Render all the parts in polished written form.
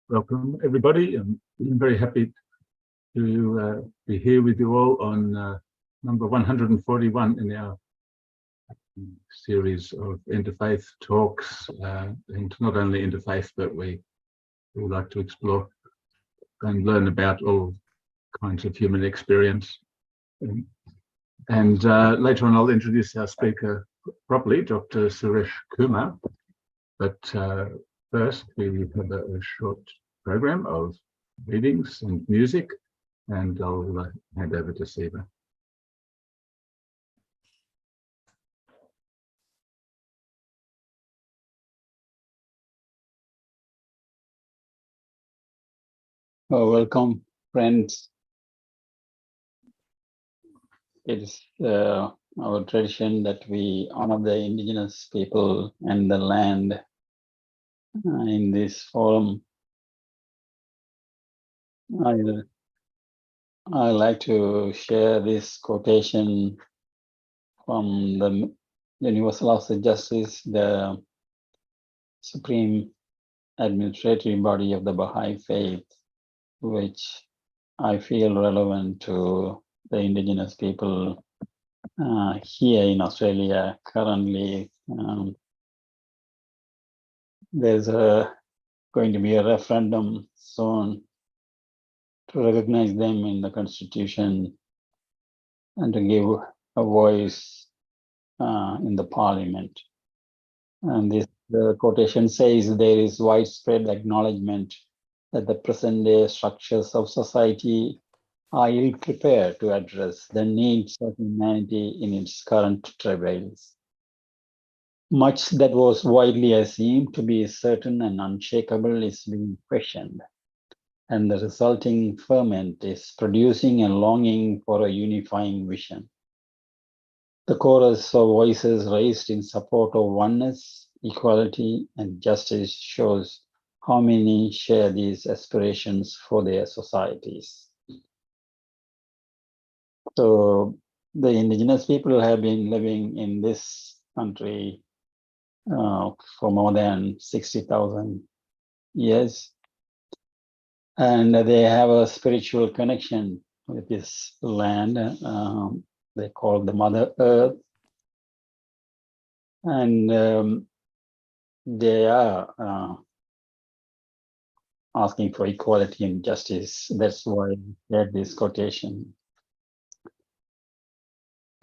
Welcome, everybody. I'm very happy to be here with you all on number 141 in our series of interfaith talks, and not only interfaith, but we like to explore and learn about all kinds of human experience. And later on, I'll introduce our speaker properly, Dr. Suresh Kumar. But first, we have a short program of readings and music, and I'll hand over to Siva. Welcome, friends. It is our tradition that we honor the indigenous people and the land in this forum. I like to share this quotation from the Universal Laws of Justice, the supreme administrative body of the Baha'i faith, which I feel relevant to the indigenous people here in Australia currently. There's going to be a referendum soon to recognize them in the Constitution and to give a voice in the Parliament. And the quotation says there is widespread acknowledgement that the present day structures of society are ill-prepared to address the needs of humanity in its current travails. Much that was widely assumed to be certain and unshakable is being questioned, and the resulting ferment is producing a longing for a unifying vision. The chorus of voices raised in support of oneness, equality, and justice shows how many share these aspirations for their societies. So the indigenous people have been living in this country for more than 60,000 years. And they have a spiritual connection with this land. They call the Mother Earth. And they are asking for equality and justice. That's why they had this quotation.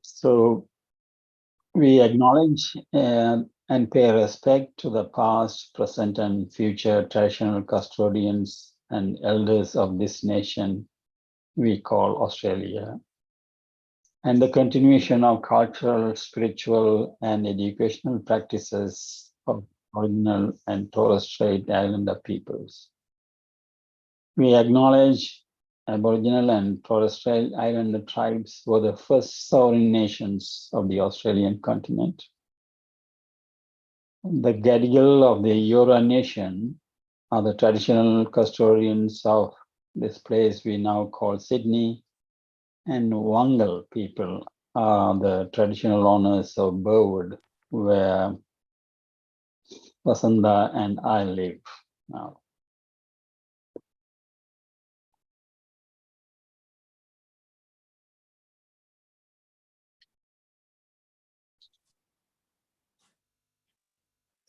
So we acknowledge and pay respect to the past, present, and future traditional custodians and elders of this nation we call Australia, and the continuation of cultural, spiritual, and educational practices of Aboriginal and Torres Strait Islander peoples. We acknowledge Aboriginal and Torres Strait Islander tribes were the first sovereign nations of the Australian continent. The Gadigal of the Eora Nation are the traditional custodians of this place we now call Sydney, and Wangal people are the traditional owners of Burwood, where Vasanda and I live now.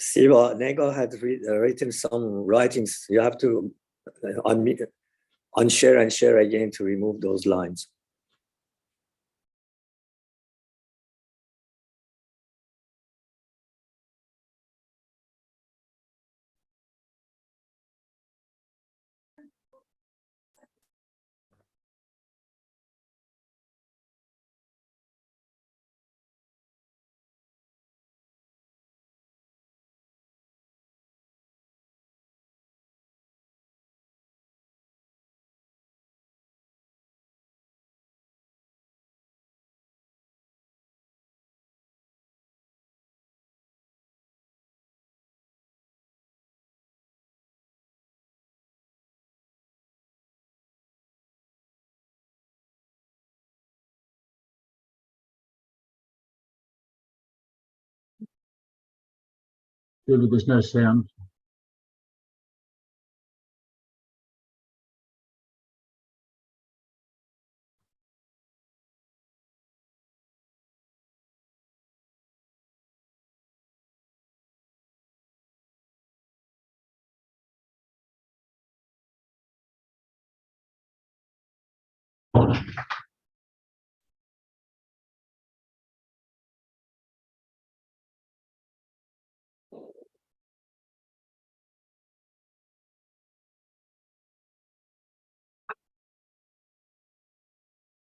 Siva, Nego had written some writings. You have to unshare and share again to remove those lines. There's no sound.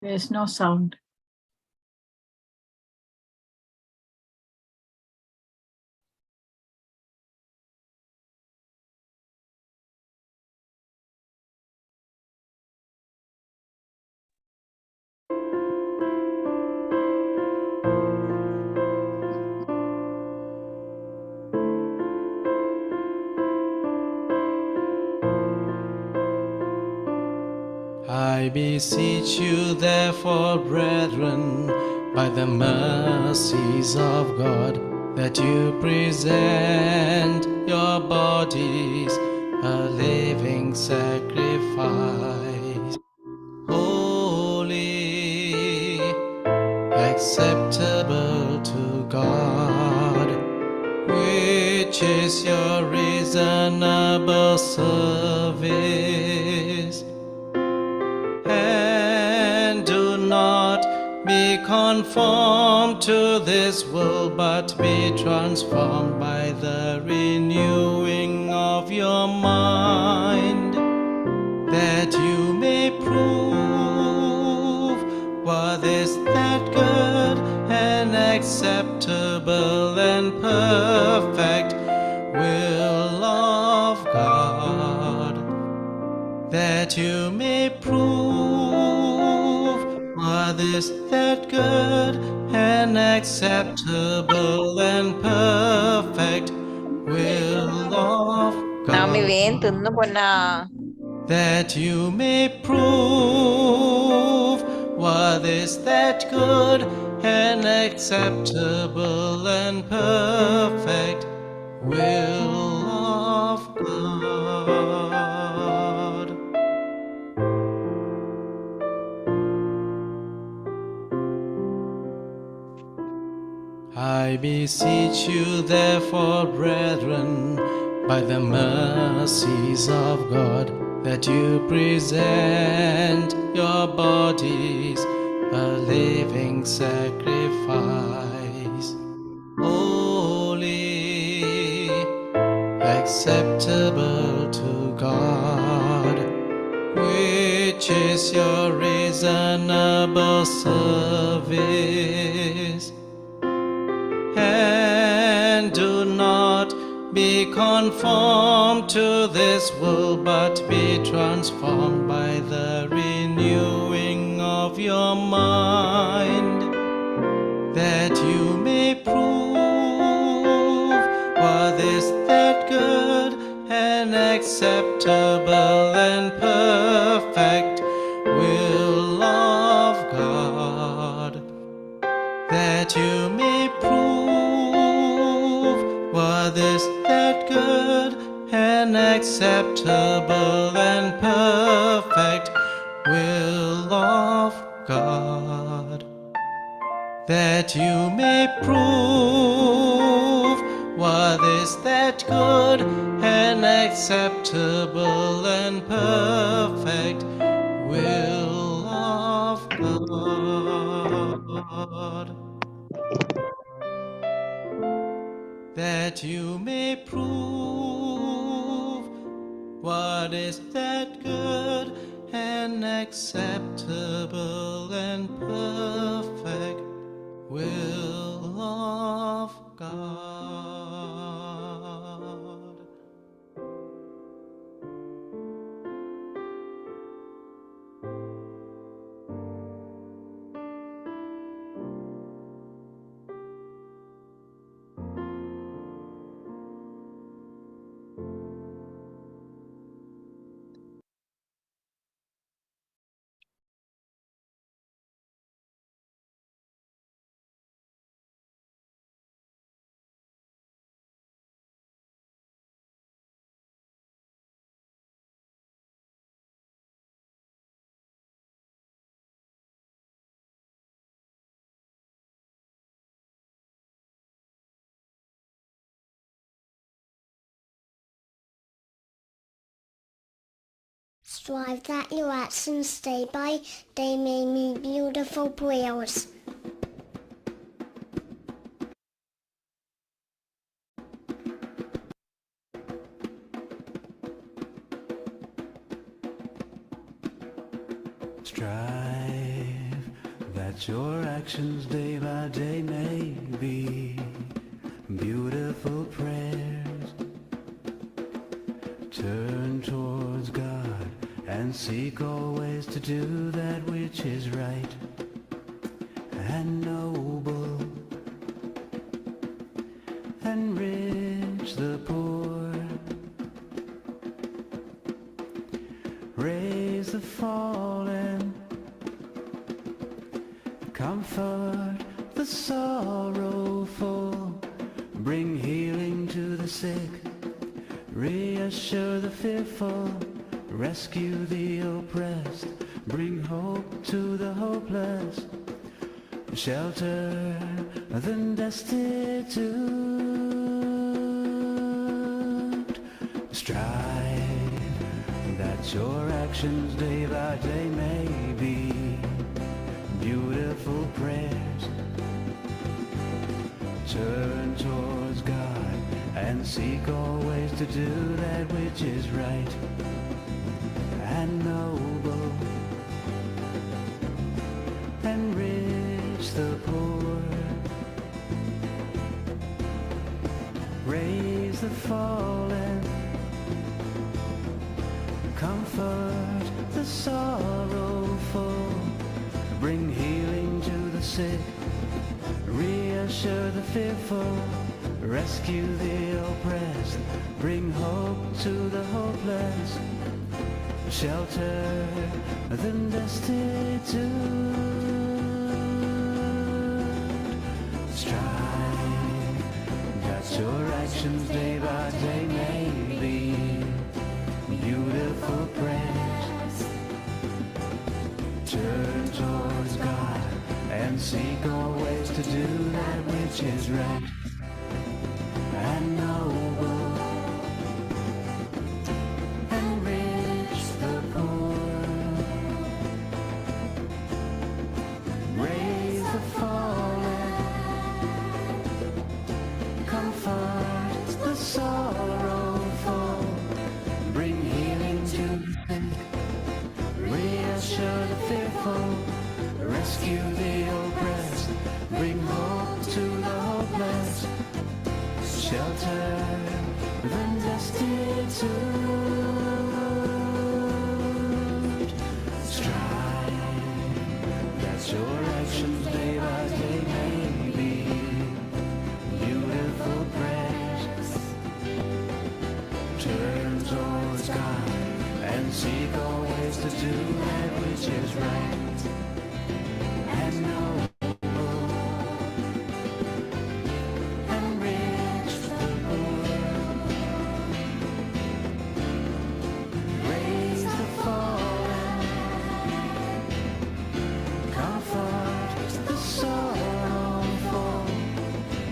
There's no sound. I beseech you, therefore, brethren, by the mercies of God, that you present your bodies a living sacrifice, holy, acceptable to God, which is your reasonable service. And do not be conformed to this world, but be transformed by the renewing of your mind, that you may prove what is that good and acceptable and perfect will of God, that you may prove what is that good and acceptable and perfect will of Nami God, Vin, tunno po na. that you may prove what is that good and acceptable and perfect will of God. I beseech you, therefore, brethren, by the mercies of God, that you present your bodies a living sacrifice, holy, acceptable to God, which is your reasonable service. And do not be conformed to this world, but be transformed by the renewing of your mind, that you may prove what is that good and acceptable and perfect will of God, that you may prove what is that good and acceptable and perfect will of God, that you may prove what is that good and acceptable and perfect will of God, that you may prove what is that good and acceptable and perfect will of God. Strive that your actions day by day may be beautiful prayers. Strive that your actions day by day may be beautiful prayers. Turn towards God and seek always to do that which is right and noble. Enrich the poor, raise the fallen, comfort the sorrowful, bring healing to the sick, reassure the fearful, rescue the oppressed, bring hope to the hopeless, shelter the destitute. Strive that your actions day by day may be beautiful prayers. Turn towards God and seek always to do that which is right and noble. Enrich the poor, raise the fallen, comfort the sorrowful, bring healing to the sick, reassure the fearful, rescue the oppressed, bring hope to the hopeless, shelter the destitute. Strive that your actions day by day may be beautiful prayers. Turn towards God and seek always to do that which is right and noble. Enrich the poor, raise the fallen, comfort the sorrowful, bring healing to the sick, reassure the fearful, rescue the oppressed, bring hope to the hopeless, shelter the destitute. Strive that your actions day by day may be beautiful prayers. Turn towards God and seek always to do that which is right and noble. Enrich the poor, raise the fallen, comfort the sorrowful,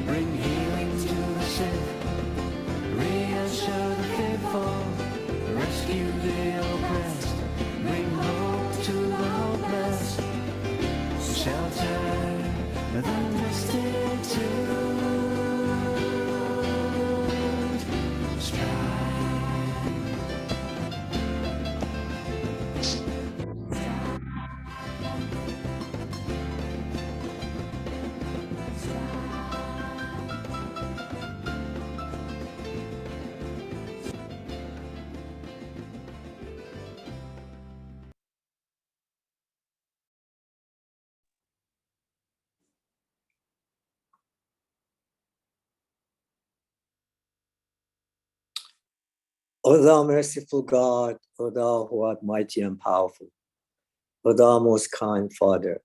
bring healing to the sick, reassure the fearful, rescue the oppressed, bring hope to the hopeless, shelter the destitute. O thou merciful God, O thou who art mighty and powerful, O thou most kind Father,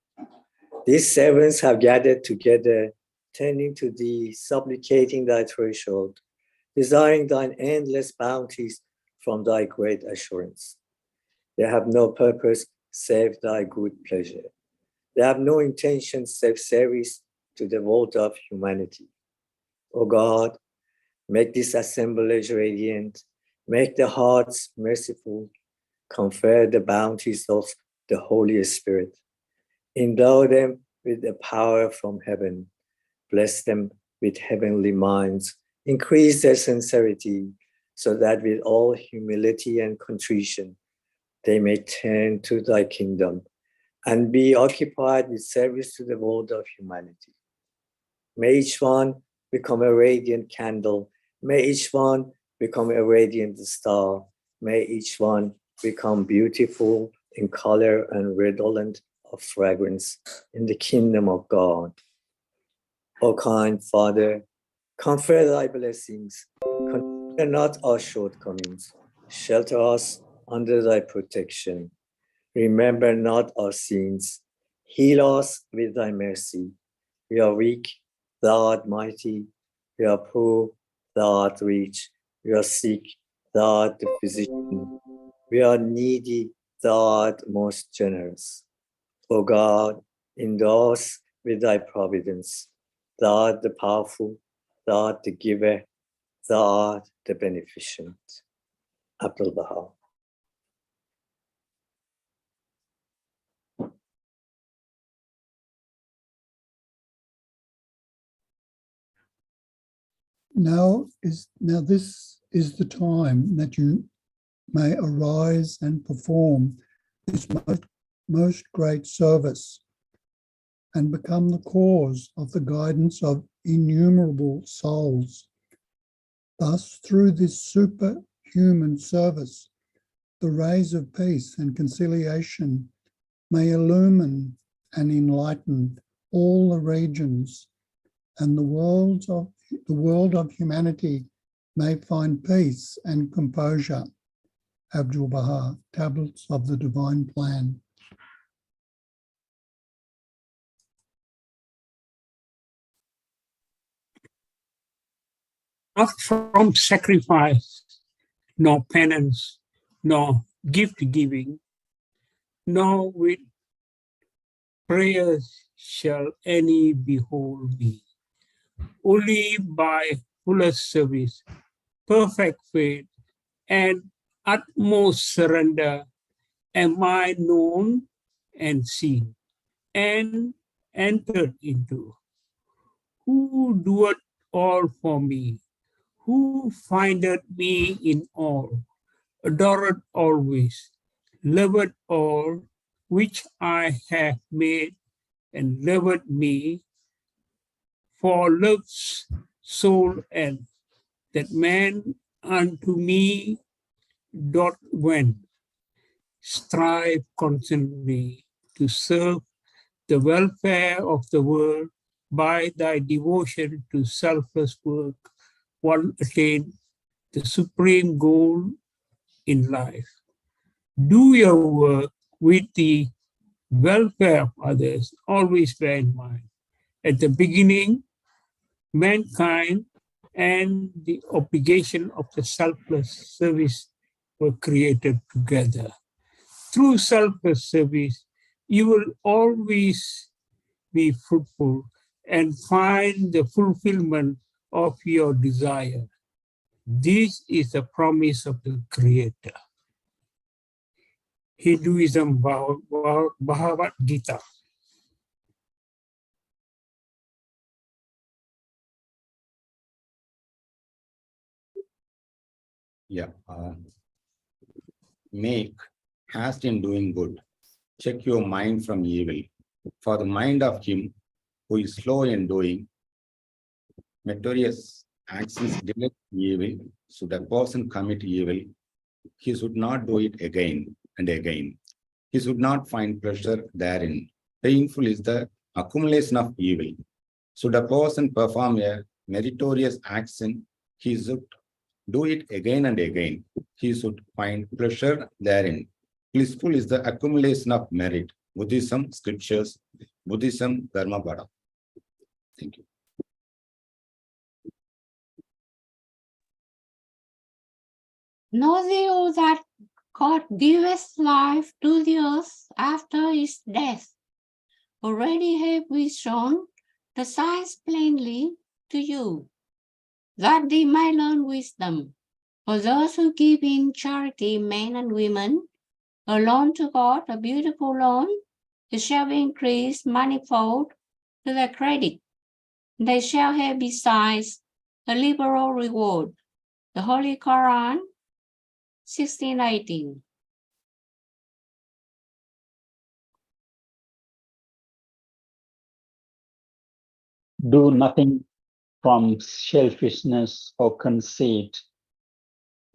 these servants have gathered together, turning to thee, supplicating thy threshold, desiring thine endless bounties from thy great assurance. They have no purpose save thy good pleasure. They have no intention save service to the world of humanity. O God, make this assemblage radiant, make the hearts merciful, confer the bounties of the Holy Spirit. Endow them with the power from heaven. Bless them with heavenly minds. Increase their sincerity, so that with all humility and contrition, they may turn to thy kingdom and be occupied with service to the world of humanity. May each one become a radiant candle. May each one become a radiant star. May each one become beautiful in color and redolent of fragrance in the kingdom of God. O kind Father, confer thy blessings. Consider not our shortcomings. Shelter us under thy protection. Remember not our sins. Heal us with thy mercy. We are weak, thou art mighty. We are poor, thou art rich. We are sick, thou art the physician. We are needy, thou art most generous. O God, endow us with thy providence. Thou art the powerful, thou art the giver, thou art the beneficent. Abdul Baha. Now this is the time that you may arise and perform this most great service and become the cause of the guidance of innumerable souls. Thus, through this superhuman service, the rays of peace and conciliation may illumine and enlighten all the regions, and the world of humanity may find peace and composure. Abdul Baha, Tablets of the Divine Plan. Not from sacrifice, nor penance, nor gift giving, nor with prayers shall any behold me. Only by fullest service, perfect faith, and utmost surrender am I known and seen and entered into. Who doeth all for me? Who findeth me in all? Adored always, loved all which I have made, and loved me for love's sole end, that man unto me doth wend. Strive constantly to serve the welfare of the world by thy devotion to selfless work. One attain the supreme goal in life. Do your work with the welfare of others, always bear in mind. At the beginning, mankind and the obligation of the selfless service were created together. Through selfless service, you will always be fruitful and find the fulfillment of your desire. This is the promise of the Creator. Hinduism, Bhagavad Gita. Yeah. Make haste in doing good. Check your mind from evil. For the mind of him who is slow in doing meritorious actions delay evil. Should a person commit evil, he should not do it again and again. He should not find pleasure therein. Painful is the accumulation of evil. Should a person perform a meritorious action, he should do it again and again. He should find pleasure therein. Blissful is the accumulation of merit. Buddhism, scriptures, Buddhism, Dharmapada. Thank you. Know thou that God giveth life to the earth after its death. Already have we shown the signs plainly to you, that they might learn wisdom. For those who give in charity, men and women, a loan to God, a beautiful loan, it shall be increased manifold to their credit. They shall have besides a liberal reward. The Holy Quran, 16:18. Do nothing from selfishness or conceit,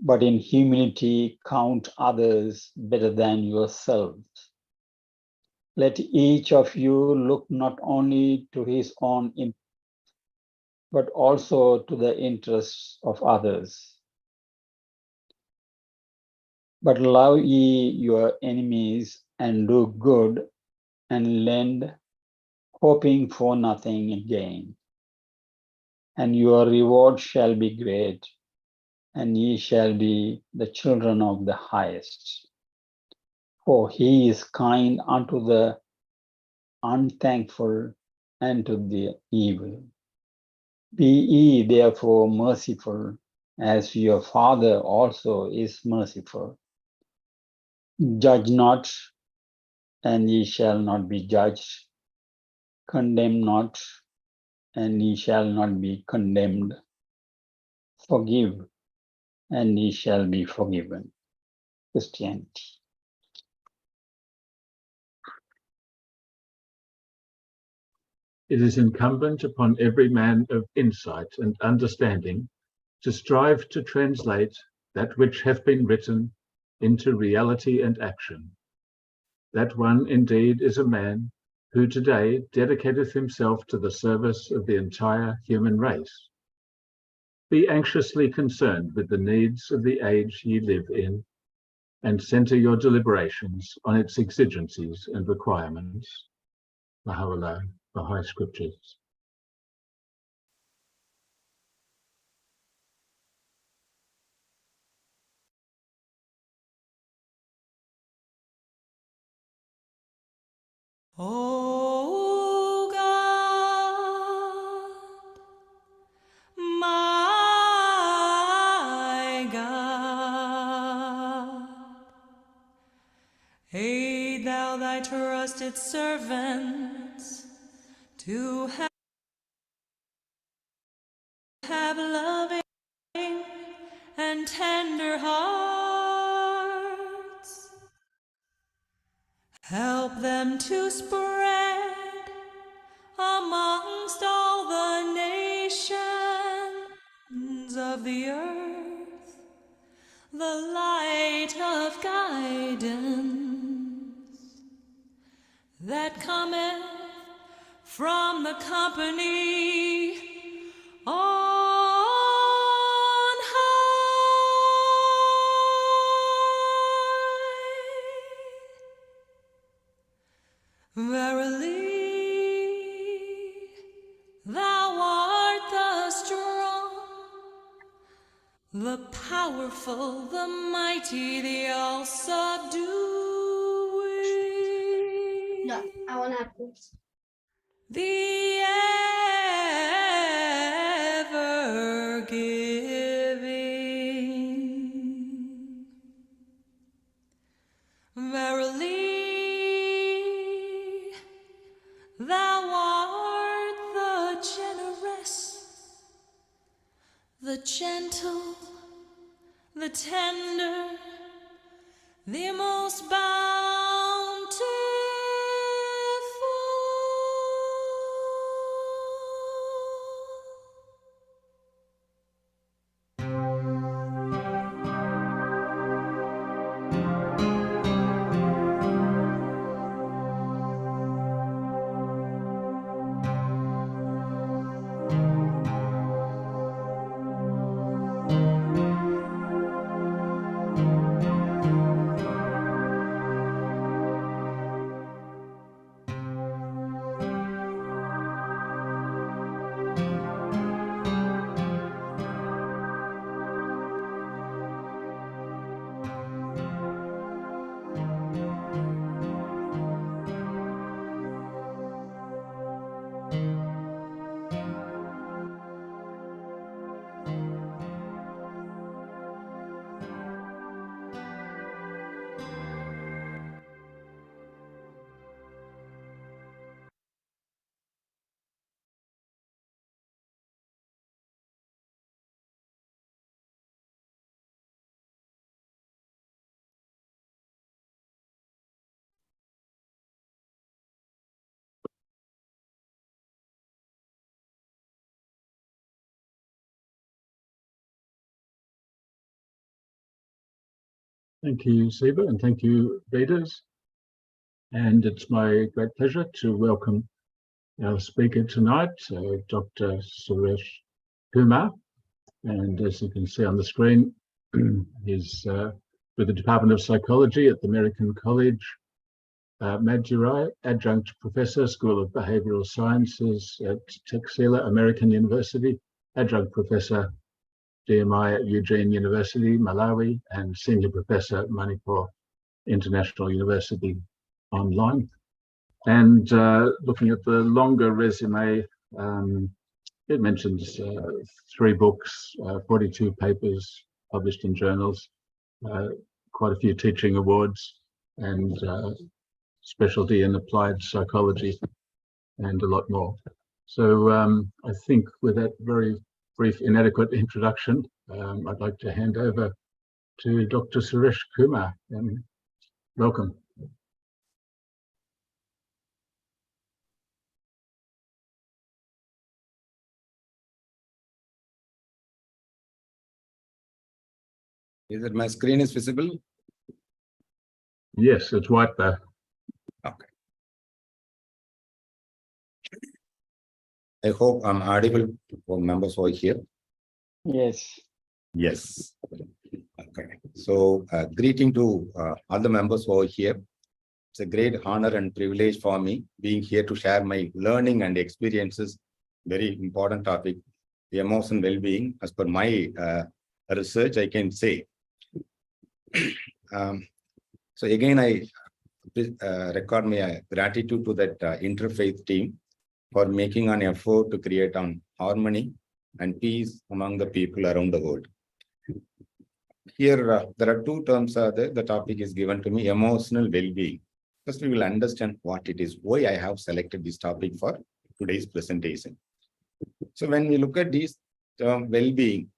but in humility count others better than yourselves. Let each of you look not only to his own but also to the interests of others. But love ye your enemies and do good and lend, hoping for nothing again. And your reward shall be great, and ye shall be the children of the highest. For he is kind unto the unthankful and to the evil. Be ye therefore merciful, as your Father also is merciful. Judge not, and ye shall not be judged. Condemn not, and ye shall not be condemned. Forgive, and ye shall be forgiven. Christianity. It is incumbent upon every man of insight and understanding to strive to translate that which hath been written into reality and action. That one indeed is a man who today dedicateth himself to the service of the entire human race. Be anxiously concerned with the needs of the age ye live in, and center your deliberations on its exigencies and requirements. Baha'u'llah, Baha'i Scriptures. O God, my God, aid thou thy trusted servants to have loving and tender hearts. Help them to spread amongst all the nations of the earth the light of guidance that cometh from the company on high. Verily, thou art the strong, the powerful, the mighty, the all-subduing. No, I want apples. The ever giving. Verily, thou art the generous, the gentle, the tender, the most bountiful. Thank you, Siva, and thank you, readers. And it's my great pleasure to welcome our speaker tonight, Dr. Suresh Kumar. And as you can see on the screen, he's with the Department of Psychology at the American College, Madurai, Adjunct Professor, School of Behavioral Sciences at Texila American University, Adjunct Professor, DMI at Eugene University, Malawi, and Senior Professor at Manipur International University online. And looking at the longer resume, it mentions 3 books, 42 papers published in journals, quite a few teaching awards, and specialty in applied psychology, and a lot more. So I think with that very brief, inadequate introduction, I'd like to hand over to Dr. Suresh Kumar. Welcome. Is it my screen is visible? Yes, it's white there. Okay. I hope I'm audible for members who are here. Yes. Yes. Okay. So greeting to all the members who are here. It's a great honor and privilege for me being here to share my learning and experiences. Very important topic, the emotional well-being. As per my research, I can say. So again, I record my gratitude to that interfaith team for making an effort to create an harmony and peace among the people around the world. Here, there are 2 terms. The topic is given to me, emotional well-being. First, we will understand what it is, why I have selected this topic for today's presentation. So when we look at this term well-being,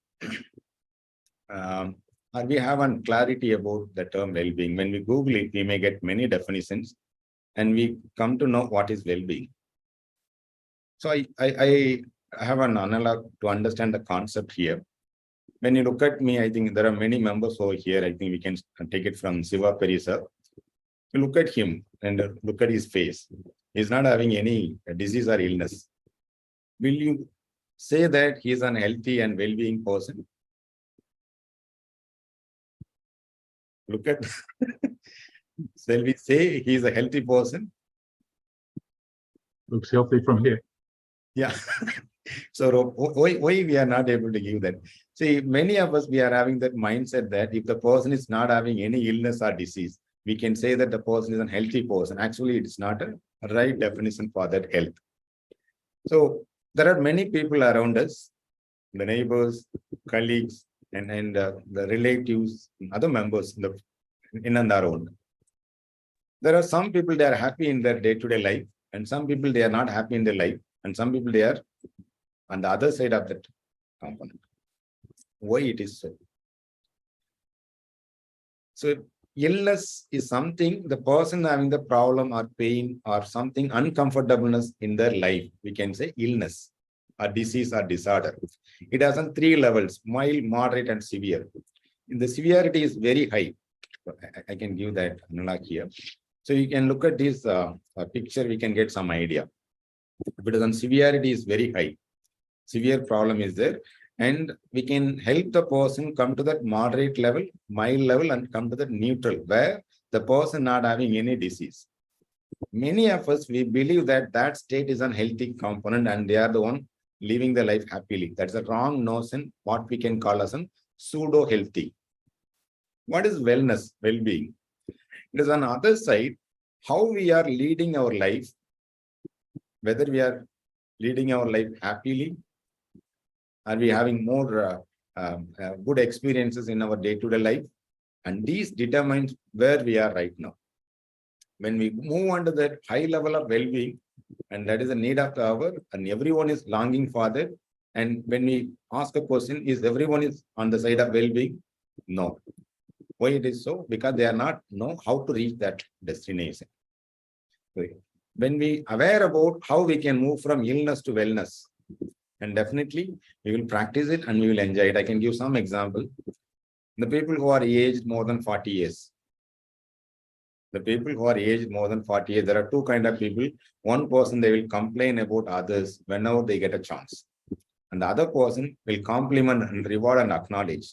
we have a clarity about the term well-being. When we Google it, we may get many definitions, and we come to know what is well-being. So I have an analog to understand the concept here. When you look at me, I think there are many members over here. I think we can take it from Siva Perisa. You look at him and look at his face. He's not having any disease or illness. Will you say that he is an healthy and well-being person? Look at, shall we say he is a healthy person? Looks healthy from here. Yeah. So why we are not able to give that? See, many of us, we are having that mindset that if the person is not having any illness or disease, we can say that the person is a healthy person. Actually, it's not a right definition for that health. So there are many people around us, the neighbors, colleagues, and the relatives, other members in and around. There are some people, they are happy in their day-to-day life, and some people, they are not happy in their life, and some people, they are on the other side of that component. Why it is so? So illness is something, the person having the problem or pain or something uncomfortableness in their life, we can say illness or disease or disorder. It has on 3 levels, mild, moderate, and severe. The severity is very high. I can give that analog here. So you can look at this picture, we can get some idea. If it is on severity is very high, severe problem is there, and we can help the person come to that moderate level, mild level, and come to that neutral, where the person not having any disease. Many of us, we believe that that state is an healthy component and they are the one living their life happily. That's a wrong notion, what we can call as a pseudo-healthy. What is wellness, well-being? It is on the other side, how we are leading our life, whether we are leading our life happily, are we having more good experiences in our day-to-day life? And these determines where we are right now. When we move on to that high level of well-being, and that is a need of the hour, and everyone is longing for that. And when we ask a question, is everyone is on the side of well-being? No. Why it is so? Because they are not know how to reach that destination. When we aware about how we can move from illness to wellness, and definitely we will practice it and we will enjoy it. I can give some example. The people who are aged more than 40 years. The people who are aged more than 40 years, there are two kinds of people. One person, they will complain about others whenever they get a chance. And the other person will compliment and reward and acknowledge.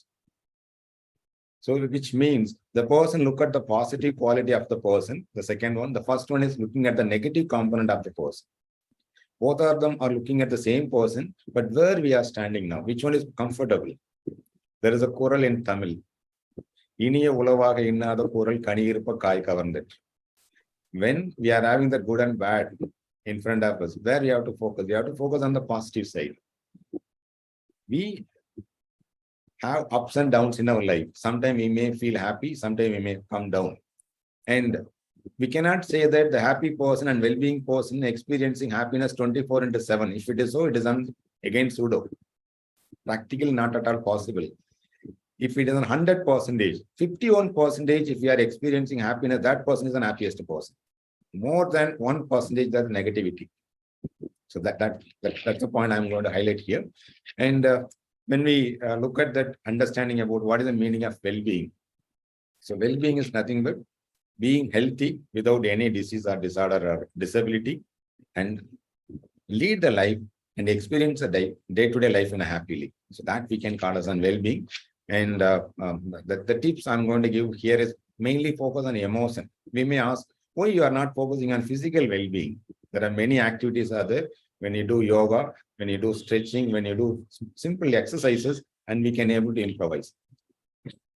So which means the person look at the positive quality of the person. The second one, the first one is looking at the negative component of the person. Both of them are looking at the same person, but where we are standing now, which one is comfortable? There is a choral in Tamil. இனிய உளவாக இன்னாத குரல் கனியிருப்ப காய் கவர்ந்தது. When we are having the good and bad in front of us, where we have to focus? We have to focus on the positive side. We have ups and downs in our life. Sometimes we may feel happy, sometimes we may come down. And we cannot say that the happy person and well-being person experiencing happiness 24/7. If it is so, it is again pseudo. Practically not at all possible. If it is 100%, 51%, if we are experiencing happiness, that person is the happiest person. More than 1%, that's negativity. So that's the point I'm going to highlight here. And when we look at that understanding about what is the meaning of well-being. So well-being is nothing but being healthy without any disease or disorder or disability, and lead the life and experience a day-to-day life in a happily. So that we can call as an well-being. And the tips I'm going to give here is mainly focus on emotion. We may ask, why you are not focusing on physical well-being? There are many activities are there. When you do yoga, when you do stretching, when you do simple exercises, and we can able to improvise.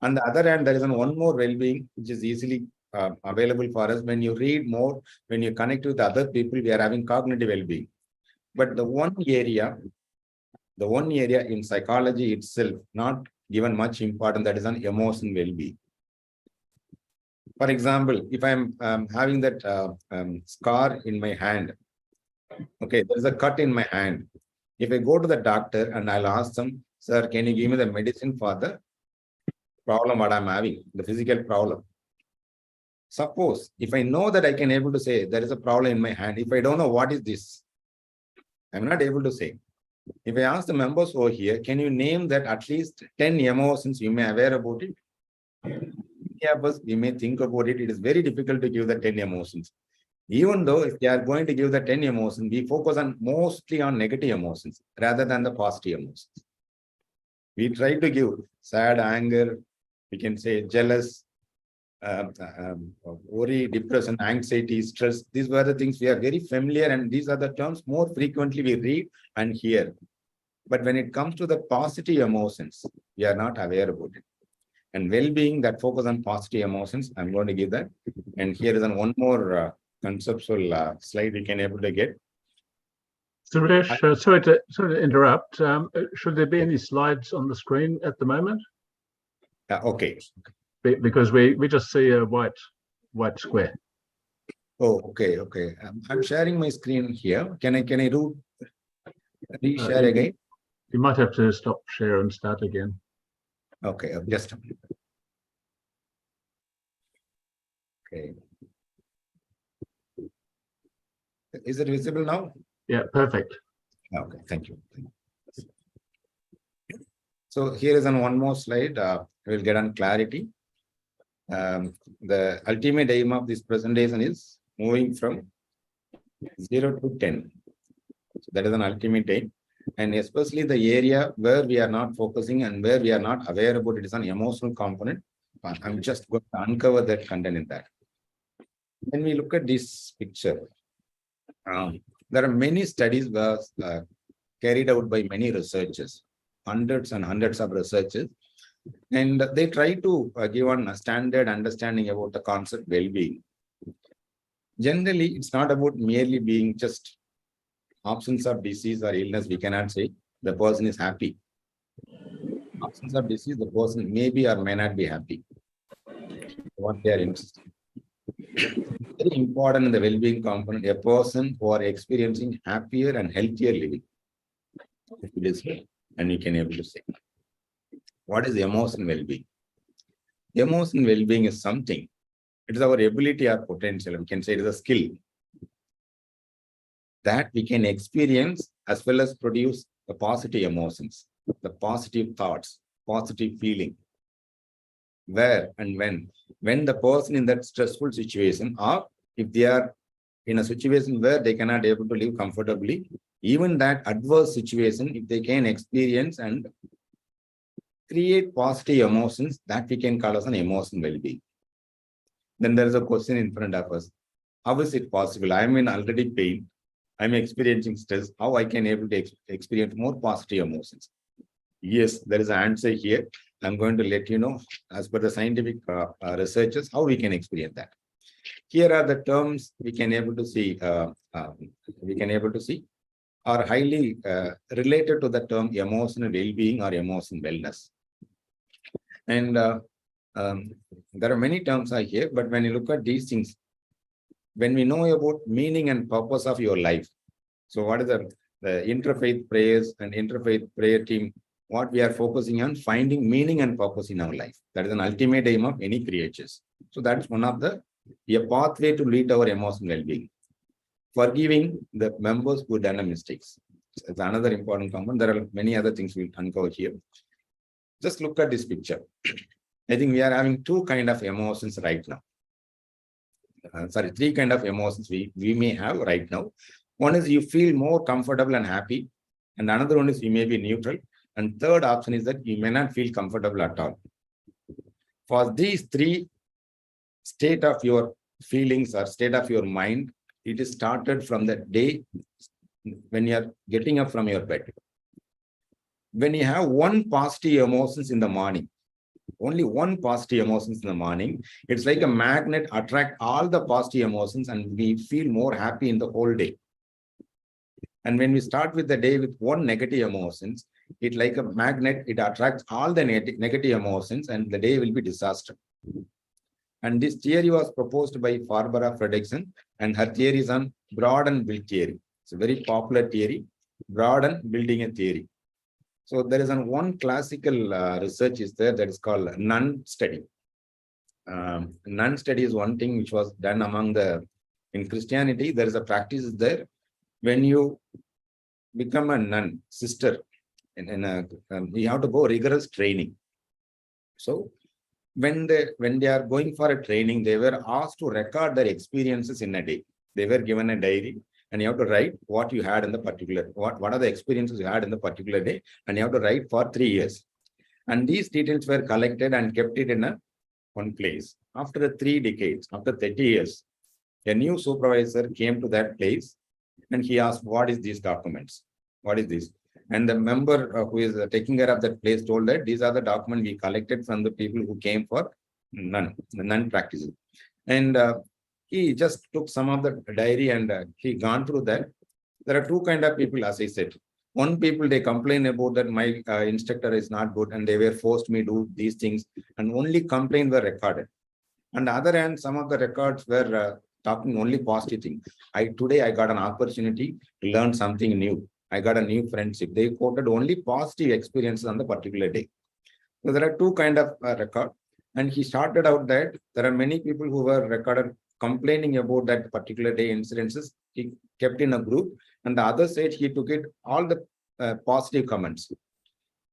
On the other hand, there is one more well-being which is easily available for us. When you read more, when you connect with other people, we are having cognitive well-being. But the one area in psychology itself not given much importance, that is on emotional well-being. For example, if I'm having that scar in my hand, okay, there's a cut in my hand. If I go to the doctor and I'll ask them, sir, can you give me the medicine for the problem what I'm having, the physical problem? Suppose if I know that I can able to say there is a problem in my hand, if I don't know what is this, I'm not able to say. If I ask the members over here, can you name that at least 10 emotions you may aware about it? Many of us, we may think about it. It is very difficult to give the 10 emotions. Even though if they are going to give the 10 emotions, we focus on mostly on negative emotions rather than the positive emotions. We try to give sad, anger, we can say jealous, worry, depression, anxiety, stress. These were the things we are very familiar, and these are the terms more frequently we read and hear. But when it comes to the positive emotions, we are not aware about it. And well-being that focus on positive emotions, I'm going to give that. And here is one more conceptual slide we can able to get. Suresh, sorry to interrupt. Should there be any slides on the screen at the moment? Okay. Because we just see a white square. Oh, okay. I'm sharing my screen here. Can I do reshare again? You might have to stop share and start again. Okay, just a minute. Okay. Is it visible now? Yeah, perfect. Okay, thank you. So here is one more slide. We'll get on clarity. The ultimate aim of this presentation is moving from 0 to 10. So that is an ultimate aim. And especially the area where we are not focusing and where we are not aware about it is an emotional component. I'm just going to uncover that content in that. When we look at this picture, there are many studies carried out by many researchers, hundreds and hundreds of researchers, and they try to give a standard understanding about the concept well-being. Generally, it's not about merely being just absence of disease or illness. We cannot say the person is happy. Absence of disease, the person may be or may not be happy. What they are interested in. Very important in the well-being component, a person who are experiencing happier and healthier living. If it is, and you can able to say, what is emotional well-being? Emotional well-being is something. It is our ability or potential. We can say it is a skill that we can experience as well as produce the positive emotions, the positive thoughts, positive feeling. where and when the person in that stressful situation, or if they are in a situation where they cannot able to live comfortably, even that adverse situation, if they can experience and create positive emotions, that we can call as an emotional well-being. Then there is a question in front of us. How is it possible? I am in already pain. I'm experiencing stress. How I can able to experience more positive emotions? Yes, there is an answer here. I'm going to let you know, as per the scientific researchers, how we can experience that. Here are the terms we can able to see. Are highly related to the term emotional well-being or emotional wellness. And there are many terms are here, but when you look at these things, when we know about meaning and purpose of your life, so what is the interfaith prayers and interfaith prayer team, what we are focusing on, finding meaning and purpose in our life. That is an ultimate aim of any creatures. So that is one of a pathway to lead our emotional well-being. Forgiving the members who done mistakes. It's another important component. There are many other things we'll uncover here. Just look at this picture. I think we are having two kind of emotions right now. Three kind of emotions we may have right now. One is you feel more comfortable and happy, and another one is you may be neutral, and third option is that you may not feel comfortable at all. For these three state of your feelings or state of your mind, it is started from the day when you are getting up from your bed. When you have one positive emotions in the morning, only one positive emotions in the morning, it's like a magnet attract all the positive emotions, and we feel more happy in the whole day. And when we start with the day with one negative emotions, it like a magnet, it attracts all the negative emotions, and the day will be disaster. And this theory was proposed by Barbara Fredrickson, and her theory is on broad and build theory. It's a very popular theory, broad and building a theory. So there is one classical research is there that is called nun study. Nun study is one thing which was done among in Christianity. There is a practice there. When you become a nun, sister, you have to go rigorous training. So when they are going for a training, they were asked to record their experiences in a day. They were given a diary, and you have to write what you had in the particular, what are the experiences you had in the particular day, and you have to write for 3 years. And these details were collected and kept it in one place. After 3 decades, after 30 years, a new supervisor came to that place, and he asked, what is these documents? What is this? And the member who is taking care of that place told that these are the documents we collected from the people who came for the nun practices. And he just took some of the diary and he gone through that. There are two kind of people, as I said. One people, they complain about that my instructor is not good and they were forced me to do these things, and only complaints were recorded. On the other hand, some of the records were talking only positive things. Today I got an opportunity to learn something new. I got a new friendship. They quoted only positive experiences on the particular day. So there are two kind of record. And he started out that there are many people who were recorded complaining about that particular day incidences. He kept in a group, and the other side he took it all the positive comments.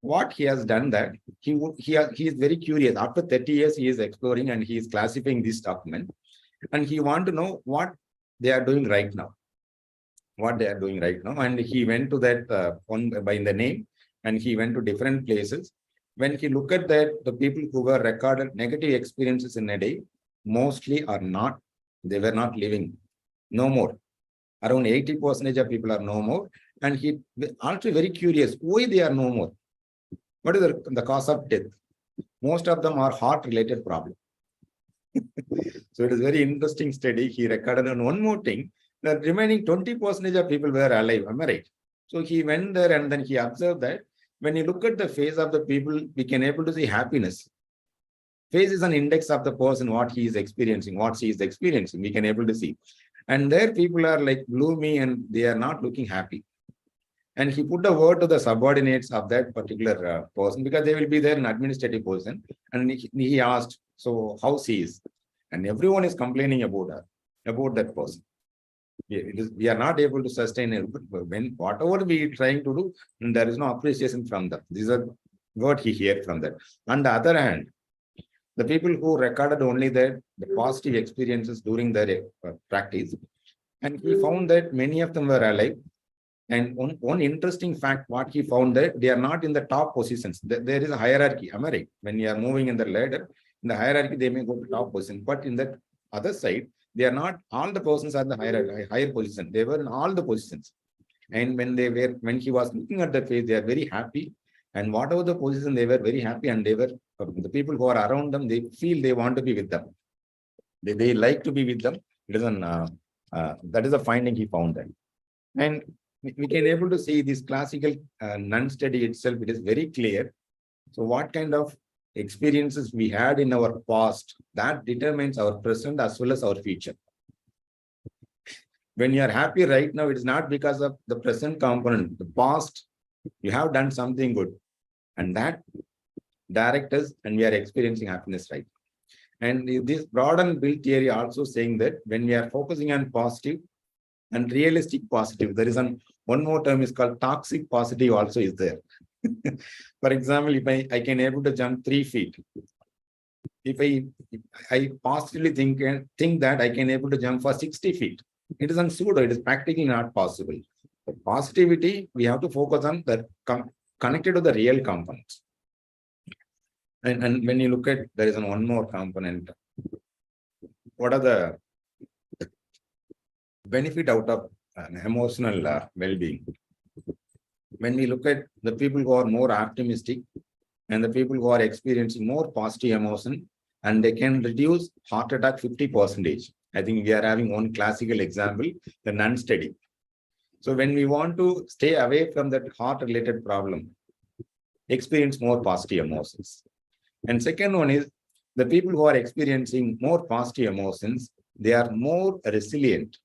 What he has done that he is very curious. After 30 years, he is exploring and he is classifying this document, and he want to know what they are doing right now. What they are doing right now. And he went to that one by the name, and he went to different places. When he looked at that, the people who were recorded negative experiences in a day, mostly are not, they were not living, no more. Around 80% of people are no more. And he also very curious, why they are no more? What is the cause of death? Most of them are heart-related problems. So it is very interesting study. He recorded on one more thing. The remaining 20% of people were alive. Am I right? So he went there and then he observed that when you look at the face of the people, we can able to see happiness. Face is an index of the person, what he is experiencing, what she is experiencing. We can able to see. And there people are like gloomy and they are not looking happy. And he put a word to the subordinates of that particular person, because they will be there in administrative position. And he asked, so how she is? And everyone is complaining about her, about that person. We are not able to sustain it. When whatever we are trying to do, there is no appreciation from them. These are what he heard from that. On the other hand, The people who recorded only the positive experiences during their practice, and he found that many of them were alive. And one interesting fact, what he found that they are not in the top positions. There is a hierarchy. Am I right? When you are moving in the ladder, in the hierarchy, they may go to top position. But in the other side, they are not all the persons are the higher position. They were in all the positions. And when he was looking at the face, they are very happy. And whatever the position, they were very happy. And they were the people who are around them, they feel they want to be with them. They like to be with them. It is that is a finding he found that. And we can able to see this classical non-study itself. It is very clear. So what kind of experiences we had in our past, that determines our present as well as our future. When you are happy right now, it is not because of the present component. The past, you have done something good, and that directs us, and we are experiencing happiness right. And this broad and built theory also saying that when we are focusing on positive and realistic positive, there is one more term is called toxic positive also is there. For example, if I can able to jump 3 feet, if I positively think that I can able to jump for 60 feet, it is pseudo, it is practically not possible. The positivity, we have to focus on that connected to the real components. And when you look at, there is one more component. What are the benefit out of emotional well-being? When we look at the people who are more optimistic and the people who are experiencing more positive emotion, and they can reduce heart attack 50%. I think we are having one classical example, the non-study. So when we want to stay away from that heart-related problem, experience more positive emotions. And second one is the people who are experiencing more positive emotions, they are more resilient.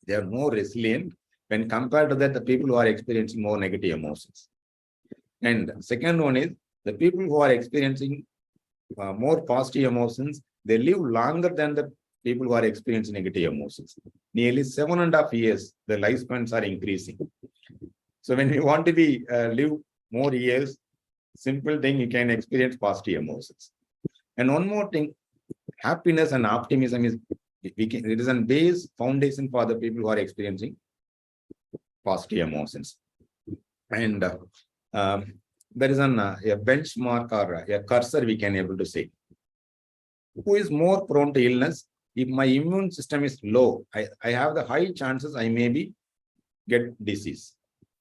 They are more resilient when compared to that, the people who are experiencing more negative emotions. And second one is the people who are experiencing more positive emotions, they live longer than the people who are experiencing negative emotions. Nearly 7.5 years, the lifespans are increasing. So when we want to be live more years, simple thing, you can experience positive emotions. And one more thing, happiness and optimism is it is a base foundation for the people who are experiencing positive emotions. And there is a benchmark or a cursor we can able to say. Who is more prone to illness? If my immune system is low, I have the high chances I maybe get disease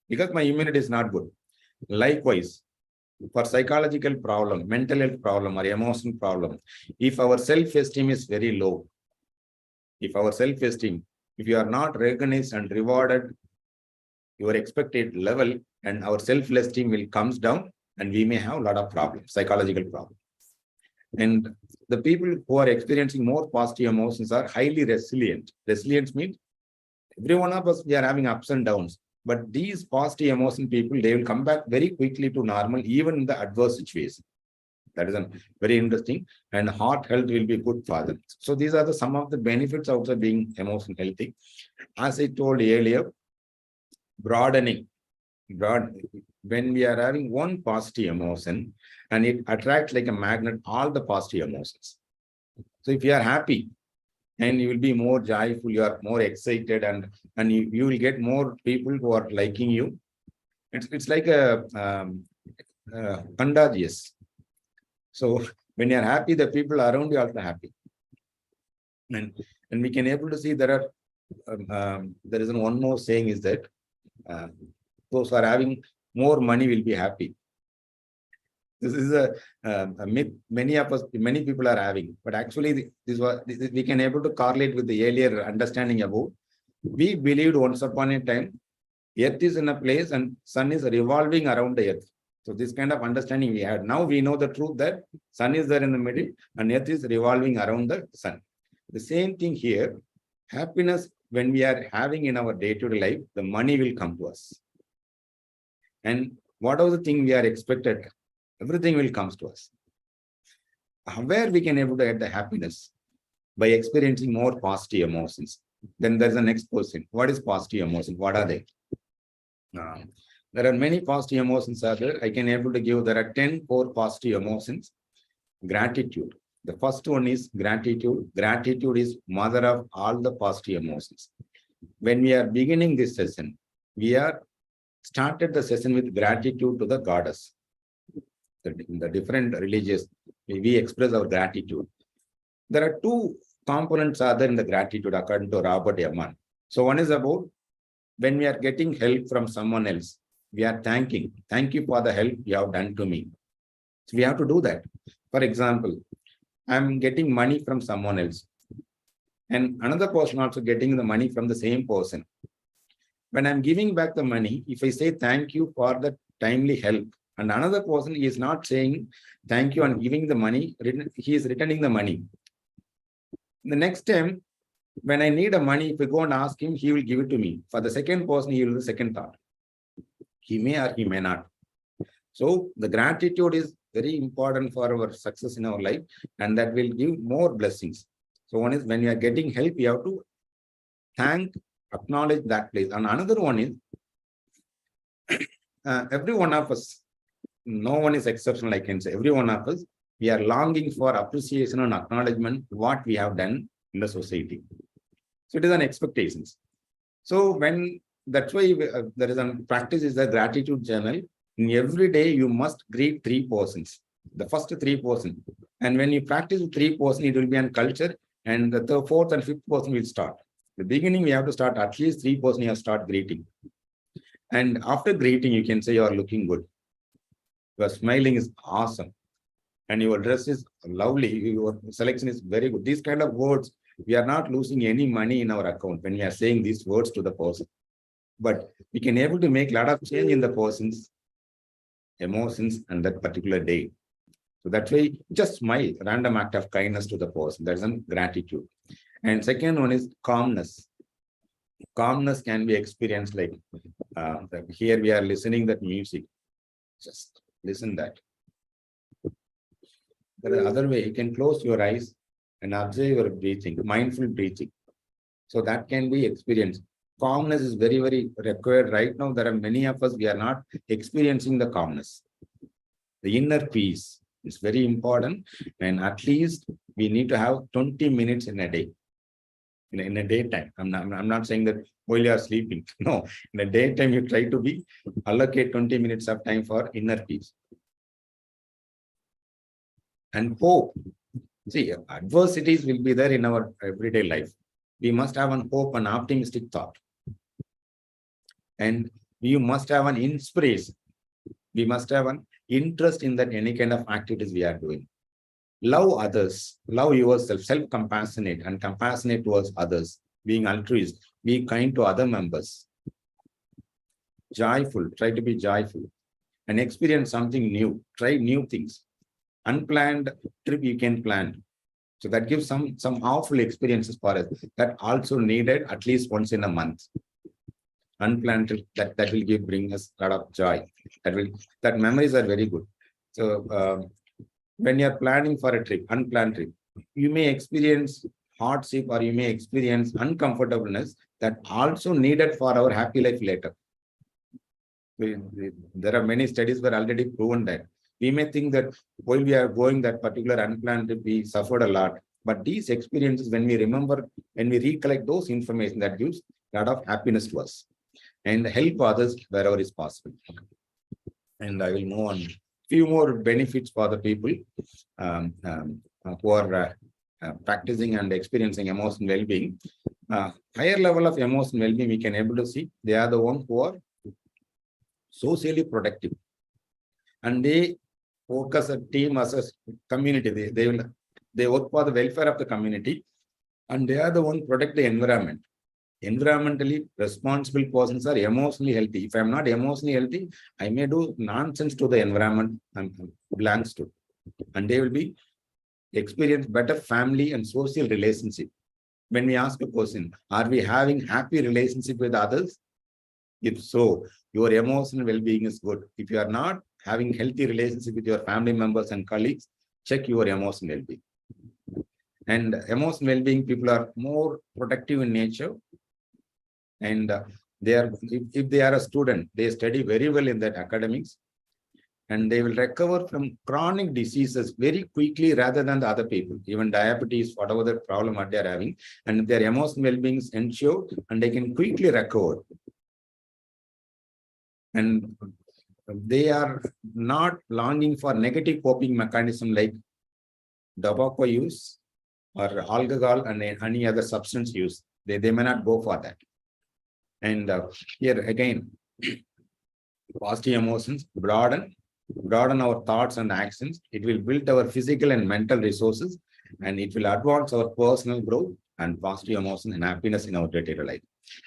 because my immunity is not good. Likewise, for psychological problem, mental health problem or emotional problem, if our self-esteem is very low, if you are not recognized and rewarded your expected level, and our self-esteem will comes down, and we may have a lot of problems, psychological problems. And the people who are experiencing more positive emotions are highly resilient. Resilience means every one of us, we are having ups and downs. But these positive emotion people, they will come back very quickly to normal, even in the adverse situation. That is very interesting. And heart health will be good for them. So these are some of the benefits of being emotionally healthy. As I told earlier, broadening. When we are having one positive emotion, and it attracts like a magnet all the positive emotions. So if you are happy, and you will be more joyful, you are more excited, and you will get more people who are liking you. It's like a contagious. So when you are happy, the people around you are also happy. And we can able to see there is one more saying is that those who are having more money will be happy. This is a myth many people are having, but actually we can able to correlate with the earlier understanding about. We believed once upon a time, Earth is in a place and sun is revolving around the Earth. So this kind of understanding we had. Now we know the truth that sun is there in the middle and Earth is revolving around the sun. The same thing here, happiness when we are having in our day-to-day life, the money will come to us. And whatever the thing we are expected, everything will come to us. Where we can able to get the happiness? By experiencing more positive emotions. Then there's the next question. What is positive emotion? What are they? There are many positive emotions are there. I can able to give, there are 10 core positive emotions. gratitude. The first one is gratitude. Gratitude is mother of all the positive emotions. When we are beginning this session, we are started the session with gratitude to the goddess. The different religious, we express our gratitude. There are two components are there in the gratitude according to Robert Ehrman. So one is about when we are getting help from someone else, we are thanking. Thank you for the help you have done to me. So we have to do that. For example, I'm getting money from someone else, and another person also getting the money from the same person. When I'm giving back the money, if I say thank you for the timely help, and another person is not saying thank you and giving the money, he is returning the money. The next time, when I need a money, if I go and ask him, he will give it to me. For the second person, he will have the second thought. He may or he may not. So the gratitude is very important for our success in our life, and that will give more blessings. So one is when you are getting help, you have to thank, acknowledge that place. And another one is every one of us, no one is exceptional, I can say. Every one of us, we are longing for appreciation and acknowledgement what we have done in the society. So it is an expectations. So when that's why there is a practice is the gratitude journal. In every day, you must greet 3 persons, the first 3 persons. And when you practice 3 persons, it will be a culture, and the 4th and 5th person will start. The beginning, we have to start at least 3 persons you have to start greeting. And after greeting, you can say you are looking good. Your smiling is awesome. And your dress is lovely. Your selection is very good. These kind of words, we are not losing any money in our account when we are saying these words to the person. But we can able to make a lot of change in the person's emotions and that particular day. So that's why just smile, random act of kindness to the person. That's a gratitude. And second one is calmness. Calmness can be experienced like here we are listening that music. Just listen that. The other way, you can close your eyes and observe your breathing, mindful breathing. So that can be experienced. Calmness is very, very required right now. There are many of us, we are not experiencing the calmness. The inner peace is very important. And at least we need to have 20 minutes in a day. In a daytime. I'm not saying that while you are sleeping. No, in the daytime, you try to allocate 20 minutes of time for inner peace. And hope. See, adversities will be there in our everyday life. We must have an hope, an optimistic thought. And you must have an inspiration. We must have an interest in that any kind of activities we are doing. Love others, love yourself, self-compassionate and compassionate towards others, being altruist, be kind to other members. Joyful, try to be joyful and experience something new, try new things. Unplanned trip you can plan. So that gives some awful experiences for us that also needed at least once in a month. Unplanned trip that will bring us a lot of joy. That memories are very good. So when you are planning for a trip, unplanned trip, you may experience hardship or you may experience uncomfortableness that also needed for our happy life later. There are many studies were already proven that. We may think that while we are going that particular unplanned trip, we suffered a lot. But these experiences, when we remember, when we recollect those information, that gives a lot of happiness to us. And help others wherever is possible. And I will move on. Few more benefits for the people who are practicing and experiencing emotional well-being. Higher level of emotional well-being, we can able to see they are the ones who are socially productive. And they focus a team as a community. They work for the welfare of the community, and they are the one protect the environment. Environmentally responsible persons are emotionally healthy. If I'm not emotionally healthy, I may do nonsense to the environment and belongs to, and they will be experience better family and social relationship. When we ask a person, are we having happy relationship with others? If so, your emotional well-being is good. If you are not having healthy relationship with your family members and colleagues, check your emotional well-being. And emotional well-being, people are more protective in nature. And they are, if they are a student, they study very well in that academics. and they will recover from chronic diseases very quickly rather than the other people, even diabetes, whatever the problem that they are having, and their emotional well-being is ensured, and they can quickly recover. And they are not longing for negative coping mechanism like tobacco use or alcohol and any other substance use. They may not go for that. And here again, positive emotions broaden our thoughts and actions. It will build our physical and mental resources, and it will advance our personal growth and positive emotions and happiness in our day-to-day life.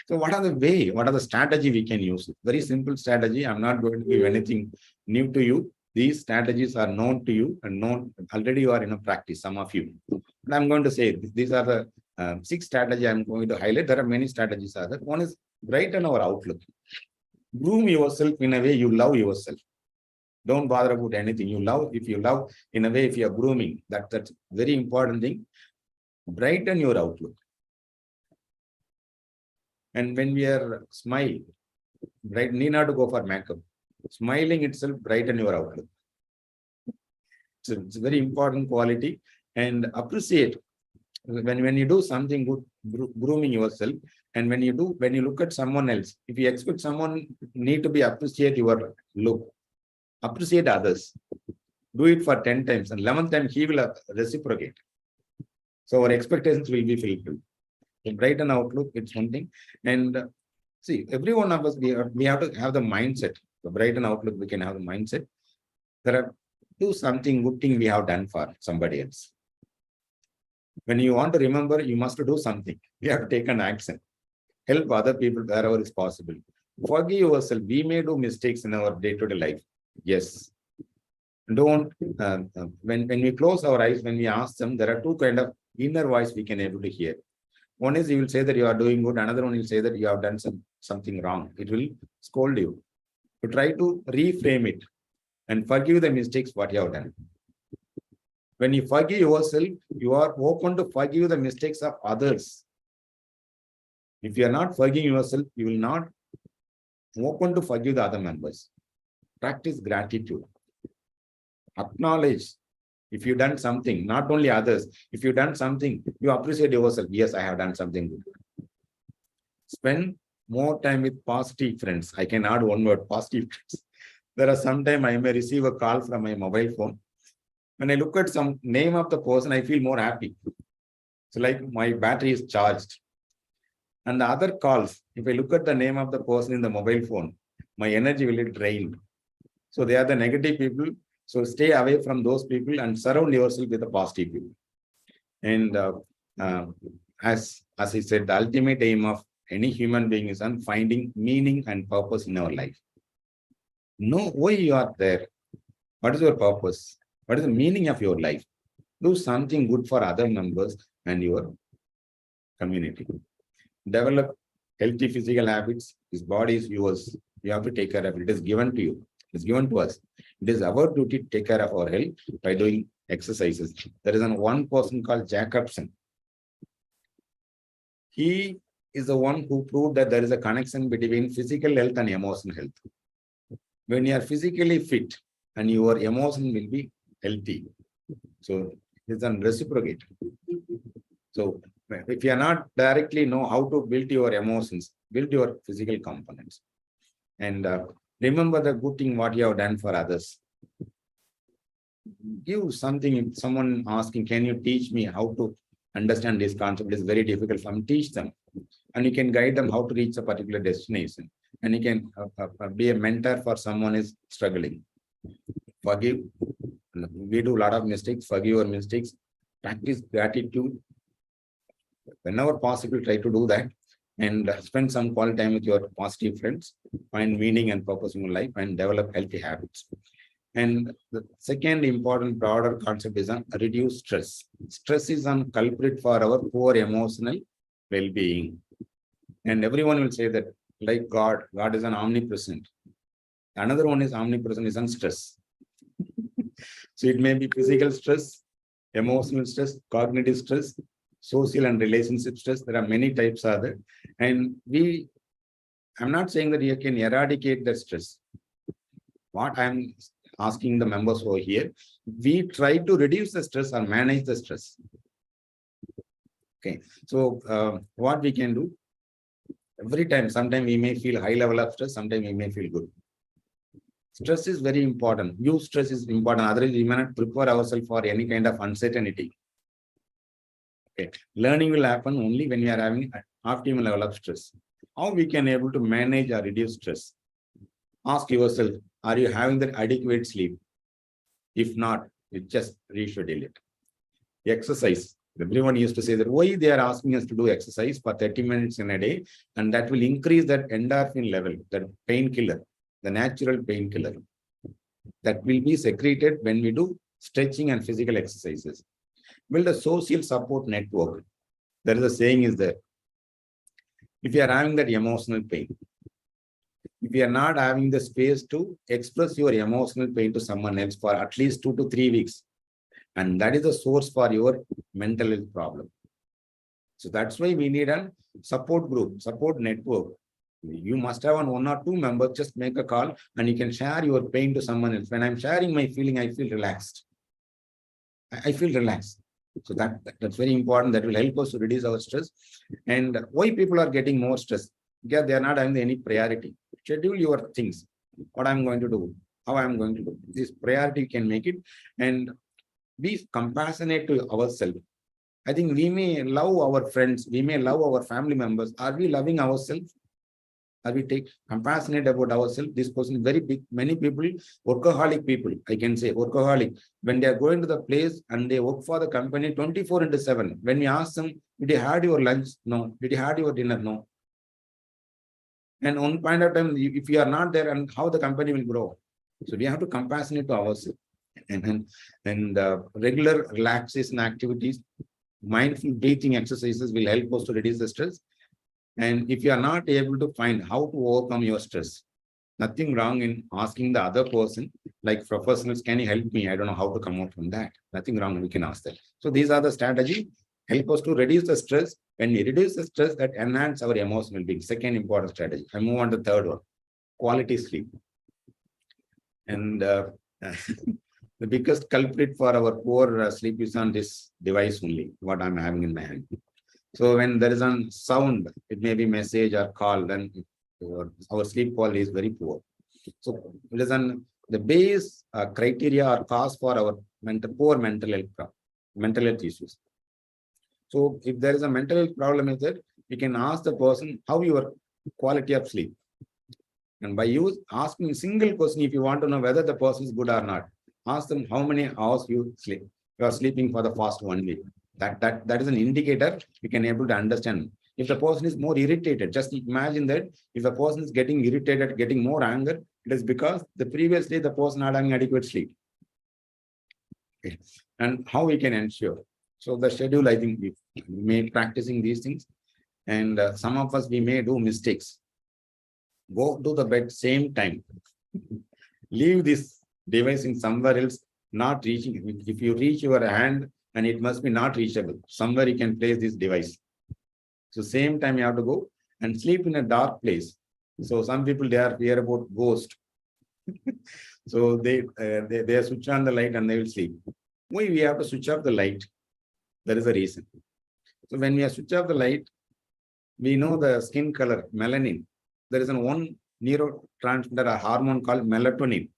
So what are the strategy we can use? Very simple strategy. I'm not going to give anything new to you. These strategies are known to you and known already. You are in a practice, some of you. And I'm going to say these are the 6 strategies I'm going to highlight. There are many strategies. One is brighten our outlook. Groom yourself in a way you love yourself. Don't bother about anything. If you love in a way, if you are grooming, that's very important thing. Brighten your outlook. And when we are smile, right, need not to go for makeup. Smiling itself brighten your outlook. So it's a very important quality. And appreciate when you do something good, grooming yourself. And when you look at someone else, if you expect someone need to be appreciate your look, appreciate others. Do it for 10 times, and 11th time he will reciprocate. So our expectations will be fulfilled. So brighten outlook, it's one thing. And see, every one of us, we have to have the mindset. The brighten outlook, we can have the mindset. There are do something good thing we have done for somebody else. When you want to remember, you must do something. You have to take an action. Help other people wherever is possible. Forgive yourself. We may do mistakes in our day-to-day life. Yes. Don't, when we close our eyes, when we ask them, there are 2 kind of inner voice we can able to hear. One is you will say that you are doing good. Another one will say that you have done something wrong. It will scold you. You try to reframe it and forgive the mistakes what you have done. When you forgive yourself, you are open to forgive the mistakes of others. If you are not forgiving yourself, you will not open to forgive the other members. Practice gratitude. Acknowledge if you've done something, not only others. If you've done something, you appreciate yourself. Yes, I have done something good. Spend more time with positive friends. I can add one word, positive friends. There are sometimes I may receive a call from my mobile phone. When I look at some name of the person, I feel more happy. So like my battery is charged. And the other calls, if I look at the name of the person in the mobile phone, my energy will be drained. So they are the negative people. So stay away from those people and surround yourself with the positive people. And as I said, the ultimate aim of any human being is on finding meaning and purpose in our life. Know why you are there. What is your purpose? What is the meaning of your life? Do something good for other members and your community. Develop healthy physical habits. This body is yours. You have to take care of it. It is given to you. It's given to us. It is our duty to take care of our health by doing exercises. There is one person called Jacobson. He is the one who proved that there is a connection between physical health and emotional health. When you are physically fit and your emotion will be healthy. So it's a reciprocate. So if you are not directly know how to build your emotions, build your physical components. And remember the good thing what you have done for others. Give something. If someone asking, can you teach me how to understand this concept? It's very difficult for them. Teach them. And you can guide them how to reach a particular destination. And you can be a mentor for someone who is struggling. Forgive. We do a lot of mistakes. Forgive your mistakes. Practice gratitude. Whenever possible, try to do that. And spend some quality time with your positive friends. Find meaning and purpose in your life and develop healthy habits. And the second important broader concept is on reduce stress. Stress is a culprit for our poor emotional well-being. And everyone will say that, like God is an omnipresent. Another one is omnipresent is on stress. So it may be physical stress, emotional stress, cognitive stress, social and relationship stress. There are many types of that. And I'm not saying that you can eradicate the stress. What I'm asking the members over here, we try to reduce the stress or manage the stress. Okay, so what we can do, every time, sometimes we may feel high level of stress, sometimes we may feel good. Stress is very important. Use stress is important. Otherwise, we may not prepare ourselves for any kind of uncertainty. Okay, learning will happen only when we are having an optimal level of stress. How we can able to manage or reduce stress? Ask yourself, are you having that adequate sleep? If not, you just reschedule it. Exercise. Everyone used to say that why they are asking us to do exercise for 30 minutes in a day, and that will increase that endorphin level, that painkiller, the natural painkiller that will be secreted when we do stretching and physical exercises. Build a social support network. There is a saying is there. If you are having that emotional pain, if you are not having the space to express your emotional pain to someone else for at least 2 to 3 weeks, and that is the source for your mental health problem. So that's why we need a support group, support network. You must have one or two members, just make a call and you can share your pain to someone else. When I'm sharing my feeling, I feel relaxed. I feel relaxed. So that's very important. That will help us to reduce our stress. And why people are getting more stress? Because they are not having any priority. Schedule your things. What I'm going to do, how I'm going to do. This priority can make it, and be compassionate to ourselves. I think we may love our friends, we may love our family members. Are we loving ourselves? Are we compassionate about ourselves? This person is very big. Many people, workaholic people, I can say workaholic, when they are going to the place and they work for the company 24/7. When we ask them, did you have your lunch? No. Did you have your dinner? No. And one point of time, if you are not there, and how the company will grow? So we have to compassionate to ourselves. And regular relaxation activities, mindful breathing exercises will help us to reduce the stress. And if you are not able to find how to overcome your stress, nothing wrong in asking the other person, like professionals, can you help me? I don't know how to come out from that. Nothing wrong, we can ask that. So these are the strategies, help us to reduce the stress. When we reduce the stress, that enhance our emotional being. Second important strategy. I move on to the third one, quality sleep. And the biggest culprit for our poor sleep is on this device only, what I'm having in my hand. So when there is a sound, it may be message or call, then our sleep quality is very poor. So it is the base criteria or cause for our poor mental health issues. So if there is a mental health problem, is that we can ask the person how your quality of sleep. And by asking a single question, if you want to know whether the person is good or not, ask them how many hours you sleep. You are sleeping for the past 1 week. That is an indicator we can able to understand. If the person is more irritated, just imagine that if the person is getting irritated, getting more anger, it is because the previous day the person not having adequate sleep. Okay. And how we can ensure? So the schedule, I think we may practicing these things, and some of us we may do mistakes. Go to the bed same time. Leave this device in somewhere else, not reaching. If you reach your hand, and it must be not reachable. Somewhere you can place this device. So same time you have to go and sleep in a dark place. So some people, they are fear about ghost. So they switch on the light and they will sleep. We have to switch off the light. There is a reason. So when we switch off the light, we know the skin color, melanin. There is one neurotransmitter, a hormone called melatonin.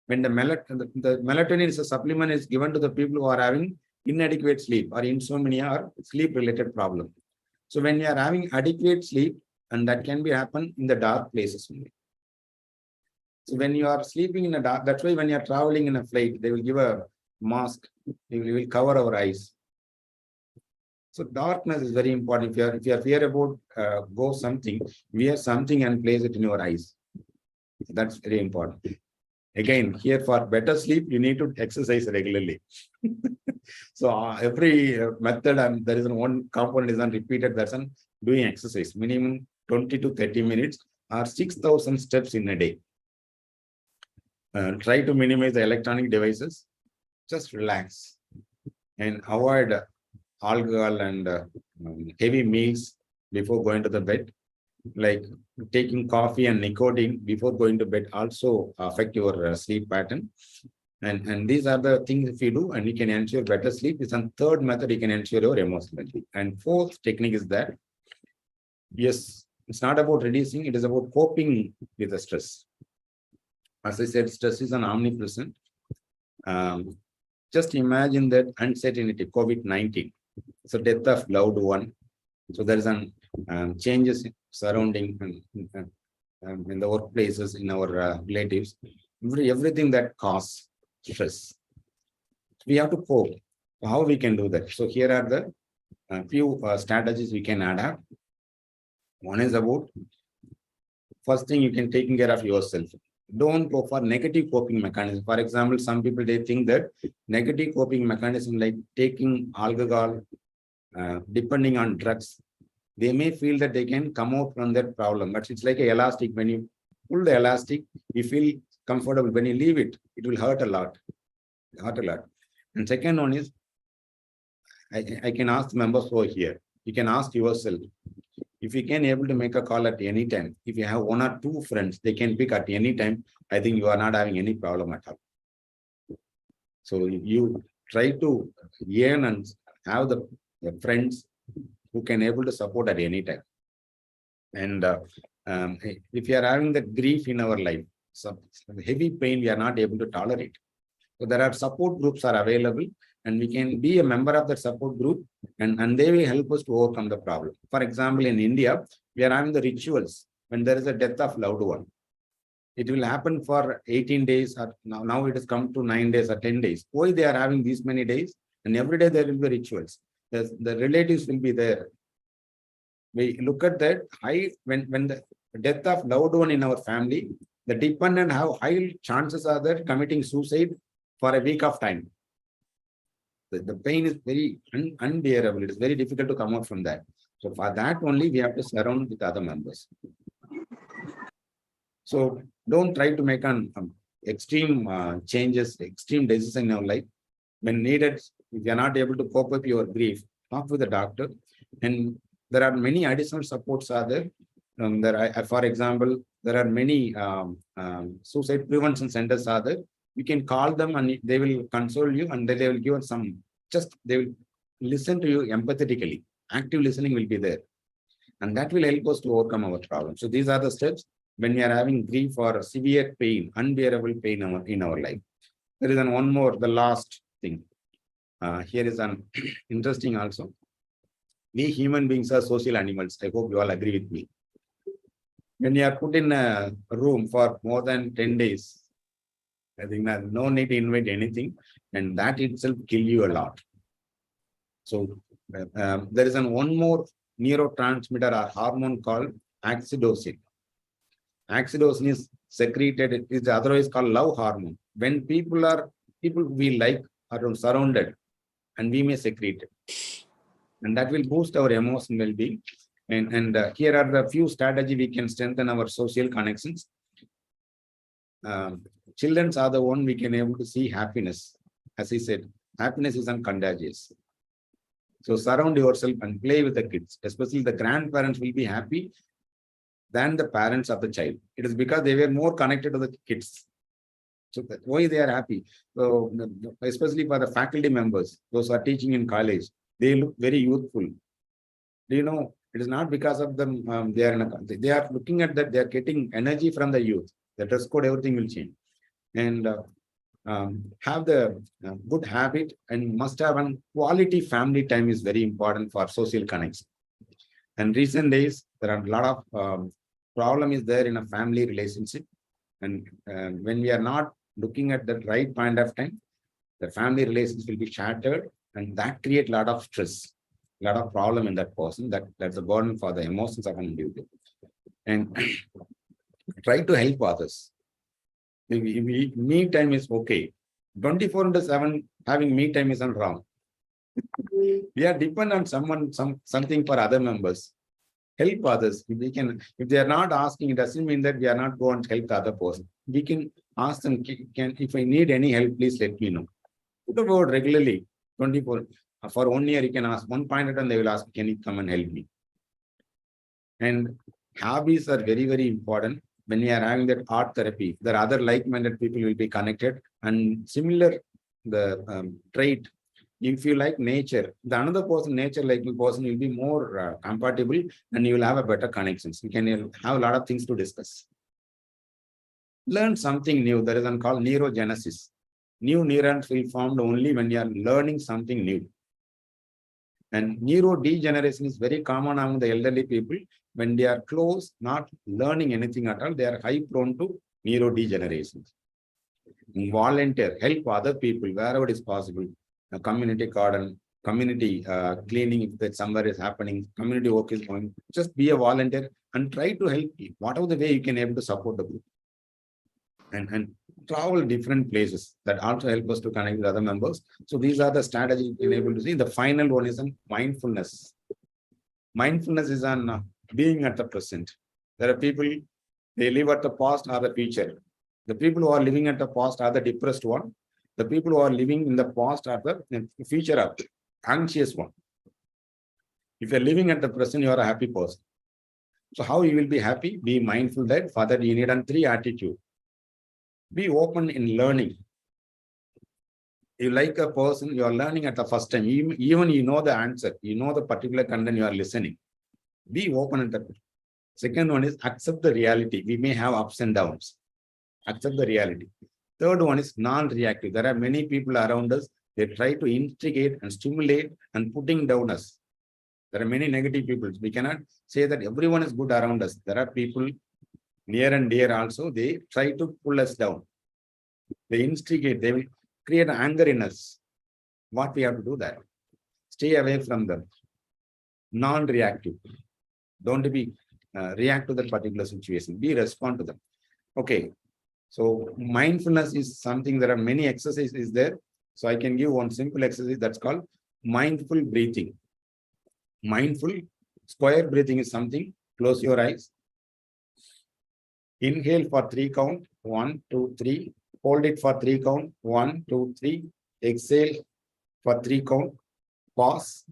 When the melatonin is a supplement is given to the people who are having inadequate sleep or insomnia or sleep related problem. So when you are having adequate sleep, and that can be happen in the dark places only. So when you are sleeping in a dark, that's why when you are traveling in a flight, they will give a mask, they will cover our eyes. So darkness is very important. If you are fear about something, wear something and place it in your eyes. That's very important. Again, here for better sleep, you need to exercise regularly. So every method, and there is one component is on repeated version, doing exercise, minimum 20 to 30 minutes or 6,000 steps in a day. Try to minimize the electronic devices. Just relax and avoid alcohol and heavy meals before going to the bed. like taking coffee and nicotine before going to bed also affect your sleep pattern. And these are the things if you do, and you can ensure better sleep. Is a third method you can ensure your emotional health. And fourth technique is that, yes, it's not about reducing, it is about coping with the stress. As I said, stress is an omnipresent. Just imagine that uncertainty, COVID-19. So death of loved one. So there is an changes surrounding in the workplaces, in our relatives, everything that causes stress. We have to cope. How we can do that? So here are the few strategies we can adapt. One is about, first thing, you can taking care of yourself. Don't go for negative coping mechanism. For example, some people, they think that negative coping mechanism like taking alcohol, depending on drugs, they may feel that they can come out from that problem, but it's like an elastic. When you pull the elastic, you feel comfortable. When you leave it, it will hurt a lot. And second one is, I can ask the members over here. You can ask yourself, if you can able to make a call at any time, if you have one or two friends, they can pick at any time, I think you are not having any problem at all. So you try to earn and have the friends who can able to support at any time. And if you are having the grief in our life, some heavy pain we are not able to tolerate. So there are support groups are available, and we can be a member of the support group, and they will help us to overcome the problem. For example, in India, we are having the rituals when there is a death of loved one. It will happen for 18 days, or now it has come to 9 days or 10 days. Why they are having these many days? And every day there will be rituals. The relatives will be there. We look at that when the death of loved one in our family, the dependent have high chances are there committing suicide for a week of time. The pain is very unbearable. It is very difficult to come out from that. So for that only, we have to surround with other members. So don't try to make an extreme changes, extreme decision in your life. When needed, if you are not able to cope up your grief, talk with the doctor. And there are many additional supports are there. For example, there are many suicide prevention centers are there. You can call them and they will console you, and they will give us they will listen to you empathetically. Active listening will be there. And that will help us to overcome our problem. So these are the steps when we are having grief or severe pain, unbearable pain in our life. There is one more, the last thing. Here is an interesting also. We human beings are social animals. I hope you all agree with me. When you are put in a room for more than 10 days, I think that no need to invent anything, and that itself kill you a lot. So there is one more neurotransmitter or hormone called oxytocin. Oxytocin is secreted, it is otherwise called love hormone. When people we like are surrounded, and we may secrete it. And that will boost our emotional well-being. And here are the few strategies we can strengthen our social connections. Children are the one we can able to see happiness. As I said, happiness is contagious. So surround yourself and play with the kids. Especially the grandparents will be happy than the parents of the child. It is because they were more connected to the kids. So that's why they are happy. So especially for the faculty members, those who are teaching in college, they look very youthful. Do you know, it is not because of them, they are looking at that, they are getting energy from the youth. The dress code, everything will change. And have the good habit, and must have a quality family time is very important for social connection. And recent days, there are a lot of problem is there in a family relationship. And when we are not looking at the right point of time, the family relations will be shattered, and that create a lot of stress, a lot of problem in that person. That's a burden for the emotions of an individual. And try to help others. Me time is okay. 24/7 having me time isn't wrong. We are dependent on something for other members. Help others. If they are not asking, it doesn't mean that we are not going to help the other person. We can ask them, if I need any help, please let me know. Put a word regularly, 24. For 1 year, you can ask one point, and they will ask, can you come and help me? And hobbies are very, very important. When you are having that art therapy, there are other like-minded people will be connected, and similar the trait. If you like nature, the another person, nature like person will be more compatible, and you will have a better connections. You can have a lot of things to discuss. Learn something new. There is one called neurogenesis. New neurons will formed only when you are learning something new. And neurodegeneration is very common among the elderly people. When they are close, not learning anything at all, they are high prone to neurodegeneration. Volunteer, help other people wherever it is possible. A community garden, community cleaning, if that somewhere is happening, community work is going. Just be a volunteer and try to help whatever the way you can able to support the group. And travel different places that also help us to connect with other members. So these are the strategies you can able to see. The final one is on mindfulness. Mindfulness is on being at the present. There are people, they live at the past or the future. The people who are living at the past are the depressed one. The people who are living in the past are the future are the anxious one. If you're living at the present, you are a happy person. So how you will be happy? Be mindful that for that you need on 3 attitude. Be open in learning. You like a person, you are learning at the first time, even you know the answer, you know the particular content you are listening. Be open at that. Second one is accept the reality. We may have ups and downs. Accept the reality. Third one is non-reactive. There are many people around us, they try to instigate and stimulate and putting down us. There are many negative people. We cannot say that everyone is good around us. There are people near and dear also, they try to pull us down. They instigate, they will create anger in us. What we have to do that? Stay away from them. Non-reactive. Don't be react to that particular situation. Be respond to them. Okay. So mindfulness is something, there are many exercises there. So I can give one simple exercise that's called mindful breathing. Mindful square breathing is something. Close your eyes. Inhale for 3 count. 1, 2, 3. Hold it for 3 count. 1, 2, 3. Exhale for 3 count. Pause.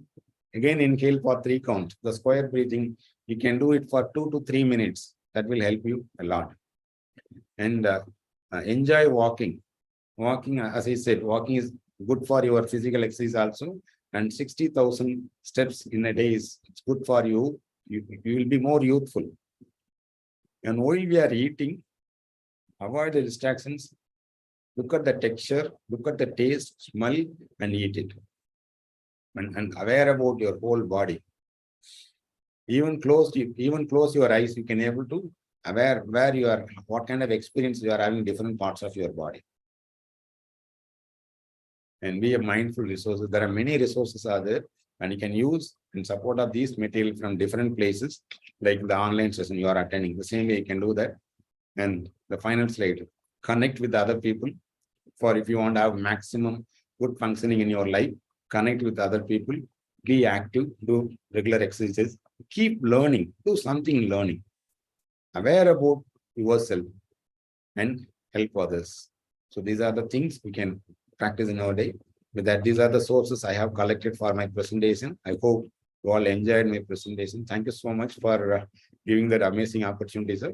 Again inhale for 3 count. The square breathing, you can do it for 2 to 3 minutes. That will help you a lot. And enjoy walking. Walking, as I said, walking is good for your physical exercise also. And 60,000 steps in a day is good for you. You will be more youthful. And while we are eating, avoid the distractions. Look at the texture, look at the taste, smell, and eat it. And aware about your whole body. Even close your eyes, you can able to aware where you are, what kind of experience you are having different parts of your body. And be a mindful resources. There are many resources are there, and you can use in support of these material from different places, like the online session you are attending. The same way you can do that. And the final slide, connect with other people. For if you want to have maximum good functioning in your life, connect with other people, be active, do regular exercises, keep learning, do something learning. Aware about yourself and help others. So these are the things we can practice in our day. With that, these are the sources I have collected for my presentation. I hope you all enjoyed my presentation. Thank you so much for giving that amazing opportunity, sir.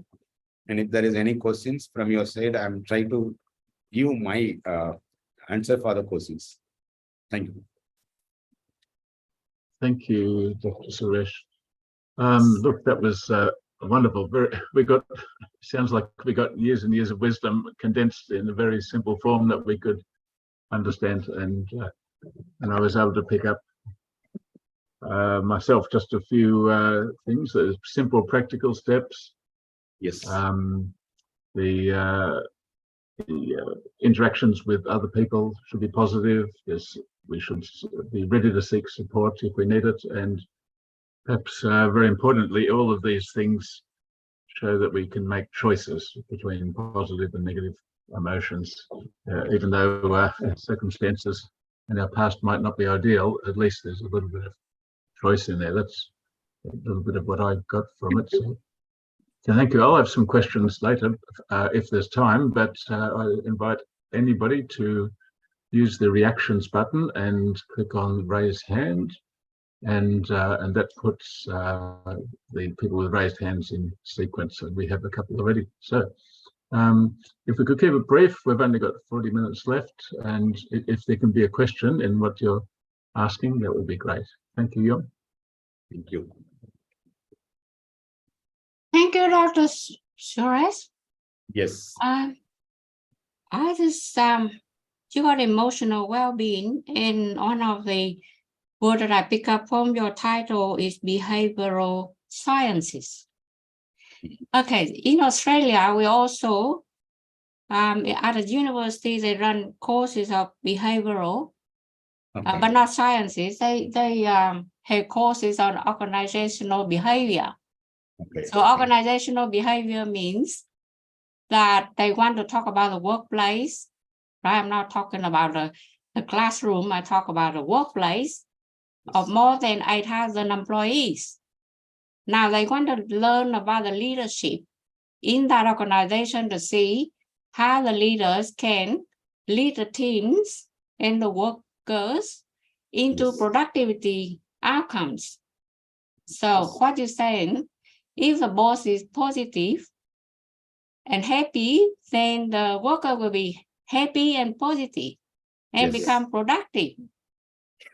And if there is any questions from your side, I'm trying to give my answer for the questions. Thank you. Thank you, Dr. Suresh. Look, that was wonderful. Sounds like we got years and years of wisdom condensed in a very simple form that we could understand, and I was able to pick up myself just a few things, simple practical steps. Yes. The interactions with other people should be positive. Yes, we should be ready to seek support if we need it, and perhaps very importantly, all of these things show that we can make choices between positive and negative emotions, even though circumstances in our past might not be ideal. At least there's a little bit of choice in there. That's a little bit of what I got from it. So thank you. I'll have some questions later if there's time, but I invite anybody to use the reactions button and click on raise hand and that puts the people with raised hands in sequence, and we have a couple already. So if we could keep it brief, we've only got 40 minutes left, and if there can be a question in what you're asking, that would be great. Thank you, Yon. Thank you. Thank you, Dr. Suresh. Yes. I just you got emotional well-being, and one of the words that I pick up from your title is behavioral sciences. Okay, in Australia, we also at the university they run courses of behavioral, Okay. but not sciences. They have courses on organizational behavior. Okay. So organizational behavior means that they want to talk about the workplace, right? I'm not talking about the classroom. I talk about the workplace of more than 8,000 employees. Now they want to learn about the leadership in that organization to see how the leaders can lead the teams and the workers into productivity outcomes. So what you're saying, if the boss is positive and happy, then the worker will be happy and positive and become productive.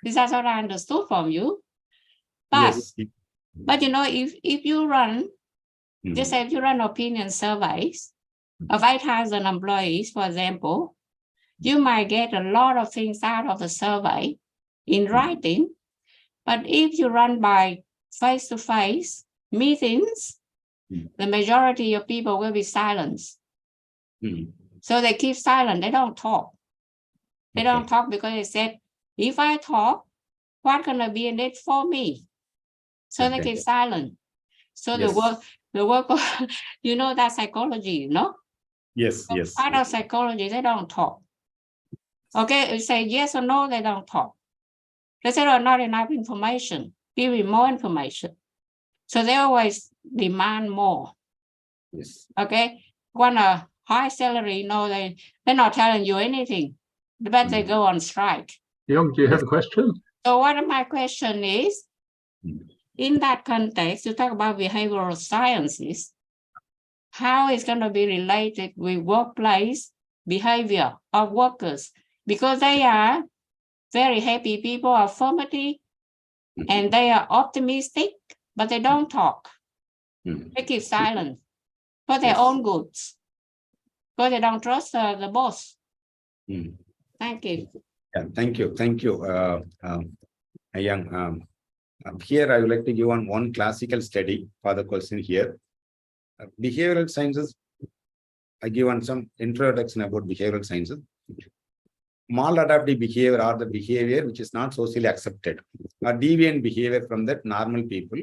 This is what I understood from you. But, but you know, if you run, just say if you run opinion surveys of 8,000 employees, for example, you might get a lot of things out of the survey in writing. But if you run by face-to-face meetings, the majority of people will be silenced. So they keep silent. They don't talk. They don't talk because they said, if I talk, what's going to be in it for me? So they keep silent. So the work, you know, that psychology, you know? Yes, So yes. part of psychology, they don't talk. Okay, you say yes or no, they don't talk. They say, oh, not enough information. Give me more information. So they always demand more. Yes. Okay, want a high salary, no, they're not telling you anything, but they go on strike. Young, do you have a question? So one of my question is, in that context, you talk about behavioral sciences, how is going to be related with workplace behavior of workers? Because they are very happy people, affirmative, and they are optimistic, but they don't talk. They keep silent for their own goods, because they don't trust the boss. Thank you. Yeah, thank you. Thank you, Young. Here, I would like to give one classical study for the question here. Behavioral sciences, I give some introduction about behavioral sciences. Maladaptive behavior or the behavior which is not socially accepted, or deviant behavior from that normal people.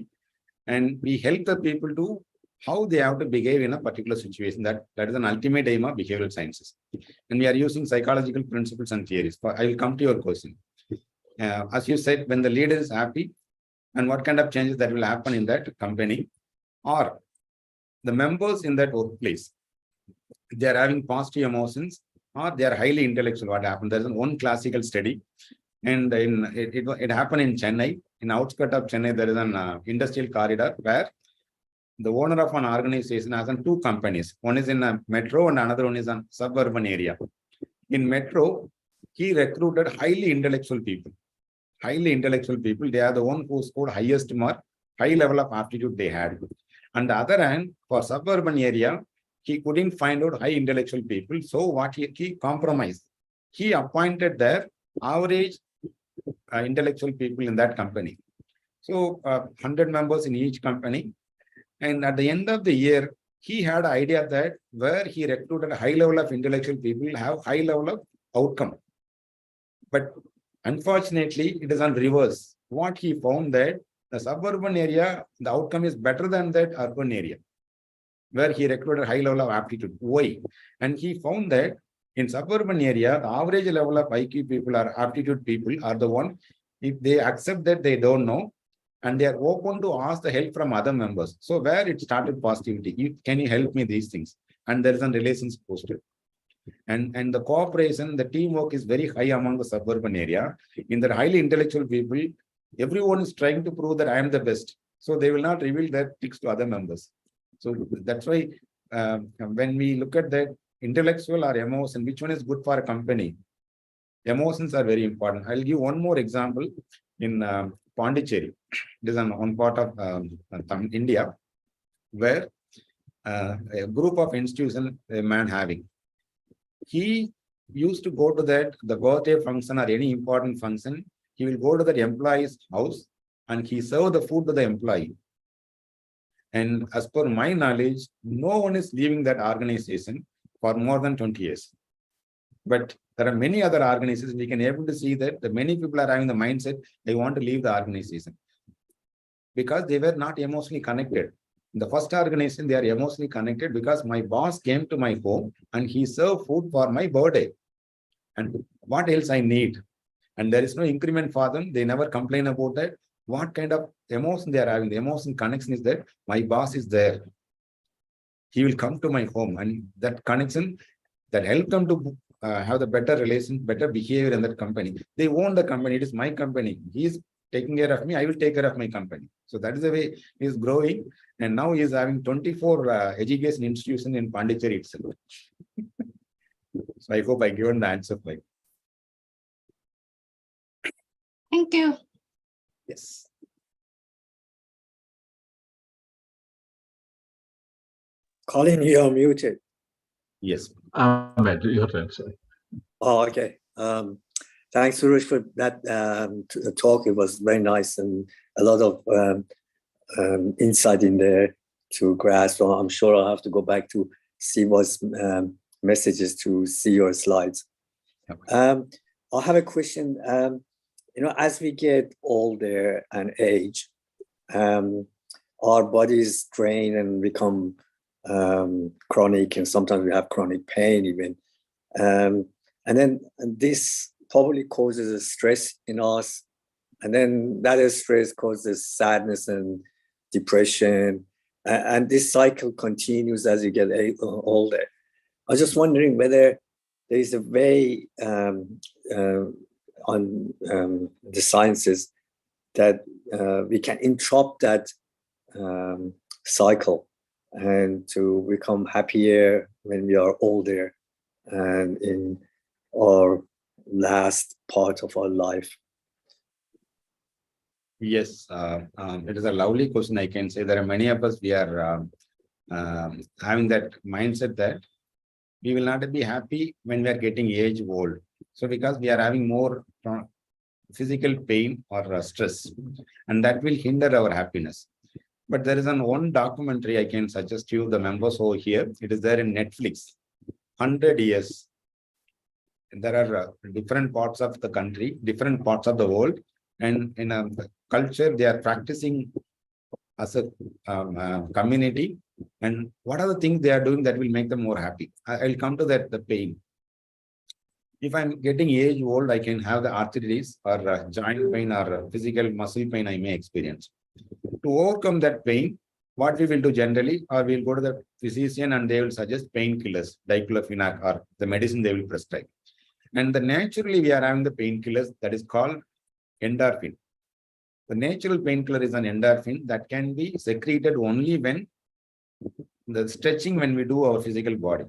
And we help the people to how they have to behave in a particular situation. That is an ultimate aim of behavioral sciences. And we are using psychological principles and theories. I will come to your question. As you said, when the leader is happy, and what kind of changes that will happen in that company, or the members in that workplace, they are having positive emotions, or they are highly intellectual. What happened? There is one classical study, and it happened in Chennai. In outskirts of Chennai, there is an industrial corridor where the owner of an organization has two companies. One is in a metro and another one is in suburban area. In metro, he recruited highly intellectual people. Highly intellectual people, they are the one who scored highest mark, high level of aptitude they had. On the other hand, for suburban area, he couldn't find out high intellectual people. So what he compromised, he appointed their average intellectual people in that company. So 100 members in each company. And at the end of the year, he had an idea that where he recruited a high level of intellectual people have high level of outcome. But unfortunately, it is on reverse. What he found that the suburban area, the outcome is better than that urban area, where he recruited high level of aptitude. Why? And he found that in suburban area, the average level of IQ people or aptitude people are the one, if they accept that they don't know, and they are open to ask the help from other members. So where it started positivity, can you help me these things? And there is a relations posted. And the cooperation, the teamwork is very high among the suburban area. In the highly intellectual people, Everyone is trying to prove that I am the best. So they will not reveal their tricks to other members. So that's why when we look at that intellectual or emotion, which one is good for a company? Emotions are very important. I'll give one more example in Pondicherry. It is one part of India, where a group of institutions, a man having, he used to go to the birthday function or any important function. He will go to the employee's house and he serve the food to the employee. And as per my knowledge, no one is leaving that organization for more than 20 years. But there are many other organizations. We can able to see that the many people are having the mindset they want to leave the organization because they were not emotionally connected. In the first organization, they are emotionally connected because my boss came to my home and he served food for my birthday. And what else I need? And there is no increment for them. They never complain about that. What kind of emotion they are having? The emotion connection is that my boss is there. He will come to my home, and that connection that helped them to have the better relation, better behavior in that company. They own the company. It is my company. He is taking care of me. I will take care of my company. So that is the way he is growing. And now he is having 24 education institutions in Pondicherry itself. So I hope I given the answer. Like, Thank you. yes. Colin, you are muted. Yes. Ahmed, your turn, sir. Oh, okay. Thanks, Suresh, for that talk. It was very nice and a lot of insight in there to grasp. So I'm sure I'll have to go back to see what's messages to see your slides. Okay. I have a question. As we get older and age, our bodies drain and become chronic, and sometimes we have chronic pain even. And then this probably causes a stress in us. And then that stress causes sadness and depression. And this cycle continues as you get older. I was just wondering whether there is a way on the sciences that we can interrupt that cycle and to become happier when we are older and in our last part of our life. Yes, it is a lovely question. I can say there are many of us, we are having that mindset that we will not be happy when we are getting age old. So because we are having more physical pain or stress, and that will hinder our happiness. But there is one documentary I can suggest you, the members over here. It is there in Netflix. 100 years. There are different parts of the country, different parts of the world, and in a culture they are practicing as a community. And what are the things they are doing that will make them more happy? I'll come to that, the pain. If I'm getting age old, I can have the arthritis or joint pain or physical muscle pain I may experience. To overcome that pain, what we will do generally, or we'll go to the physician and they will suggest painkillers, diclofenac, or the medicine they will prescribe. And naturally, we are having the painkillers that is called endorphin. The natural painkiller is an endorphin that can be secreted only when the stretching, when we do our physical body.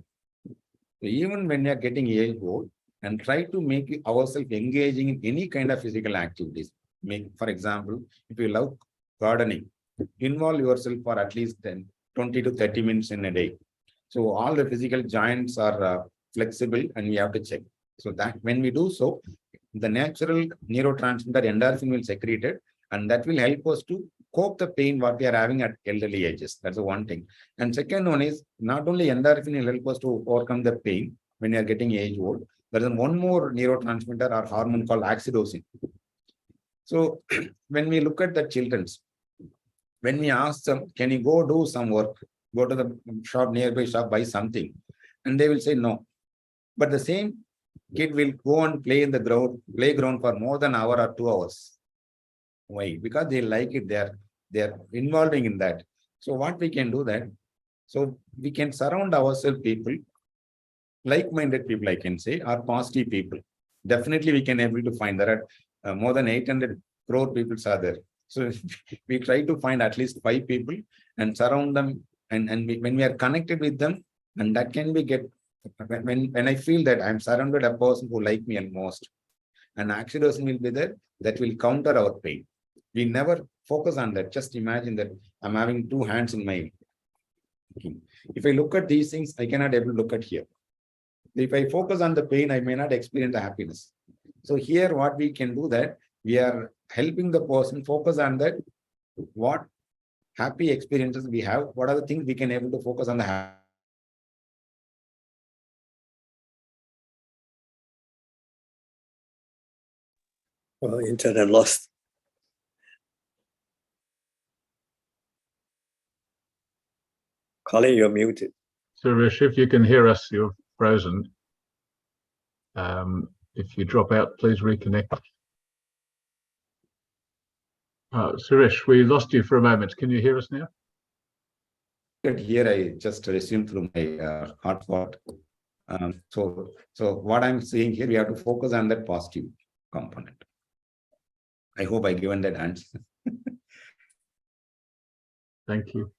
So even when we are getting age old, and try to make ourselves engaging in any kind of physical activities. For example, if you love gardening, involve yourself for at least 20 to 30 minutes in a day. So all the physical joints are flexible and we have to check. So that when we do so, the natural neurotransmitter endorphin will secrete it, and that will help us to cope the pain what we are having at elderly ages. That's the one thing. And second one is not only endorphin will help us to overcome the pain when we are getting age old. There is one more neurotransmitter or hormone called oxytocin. So when we look at the children's, when we ask them, can you go do some work, go to the shop, nearby shop, buy something, and they will say no. But the same kid will go and play in the playground for more than an hour or 2 hours. Why? Because they like it. They are involving in that. So what we can do that? So we can surround ourselves people, like-minded people, I can say, are positive people. Definitely we can able to find there are more than 800 crore people are there. So we try to find at least 5 people and surround them. And when we are connected with them, and that can be when I feel that I'm surrounded a person who like me and most, and oxytocin will be there, that will counter our pain. We never focus on that. Just imagine that I'm having 2 hands in my. If I look at these things, I cannot able to look at here. If I focus on the pain, I may not experience the happiness. So here, what we can do that we are helping the person focus on that. What happy experiences we have? What are the things we can able to focus on the happy? Oh, internet lost. Colin, you're muted. Suresh, if you can hear us, you're frozen. If you drop out, please reconnect. Suresh, we lost you for a moment. Can you hear us now? Here, I just resumed through my hotspot. So what I'm saying here, we have to focus on that positive component. I hope I given that answer. Thank you.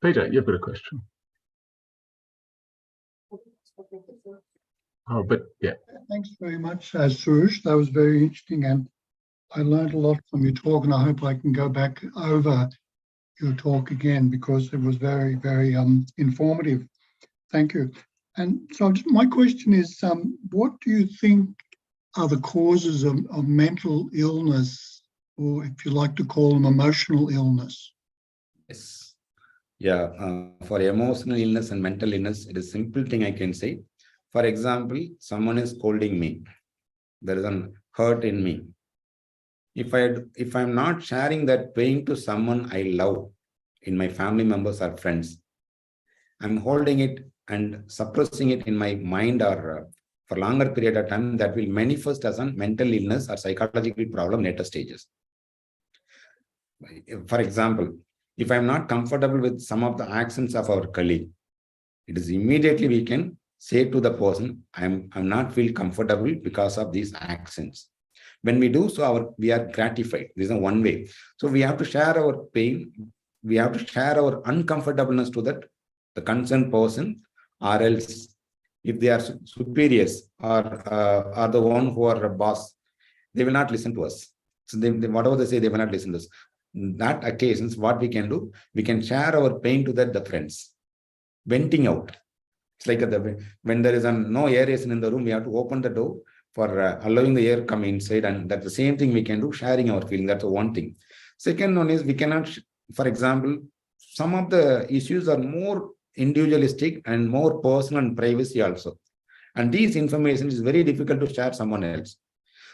Peter, you've got a question. Oh, but yeah. Thanks very much, Suresh. That was very interesting, and I learned a lot from your talk, and I hope I can go back over your talk again because it was very, very informative. Thank you. And so my question is, what do you think are the causes of mental illness, or if you like to call them emotional illness? Yes. Yeah. For emotional illness and mental illness, it is a simple thing I can say. For example, someone is scolding me. There is a hurt in me. If I'm not sharing that pain to someone I love, in my family members or friends, I'm holding it and suppressing it in my mind or for longer period of time, that will manifest as a mental illness or psychological problem later stages. For example, if I'm not comfortable with some of the actions of our colleague, it is immediately we can say to the person, I'm not feel comfortable because of these actions. When we do so, we are gratified. This is one way. So we have to share our pain. We have to share our uncomfortableness to the concerned person, or else if they are superiors or the one who are a boss, they will not listen to us. So whatever they say, they will not listen to us. In that occasions, what we can do, we can share our pain to the friends, venting out. It's like when there is no aeration in the room, we have to open the door for allowing the air come inside, and that's the same thing we can do, sharing our feeling. That's the one thing. Second one is we cannot, for example, some of the issues are more individualistic and more personal and privacy also. And these information is very difficult to share someone else.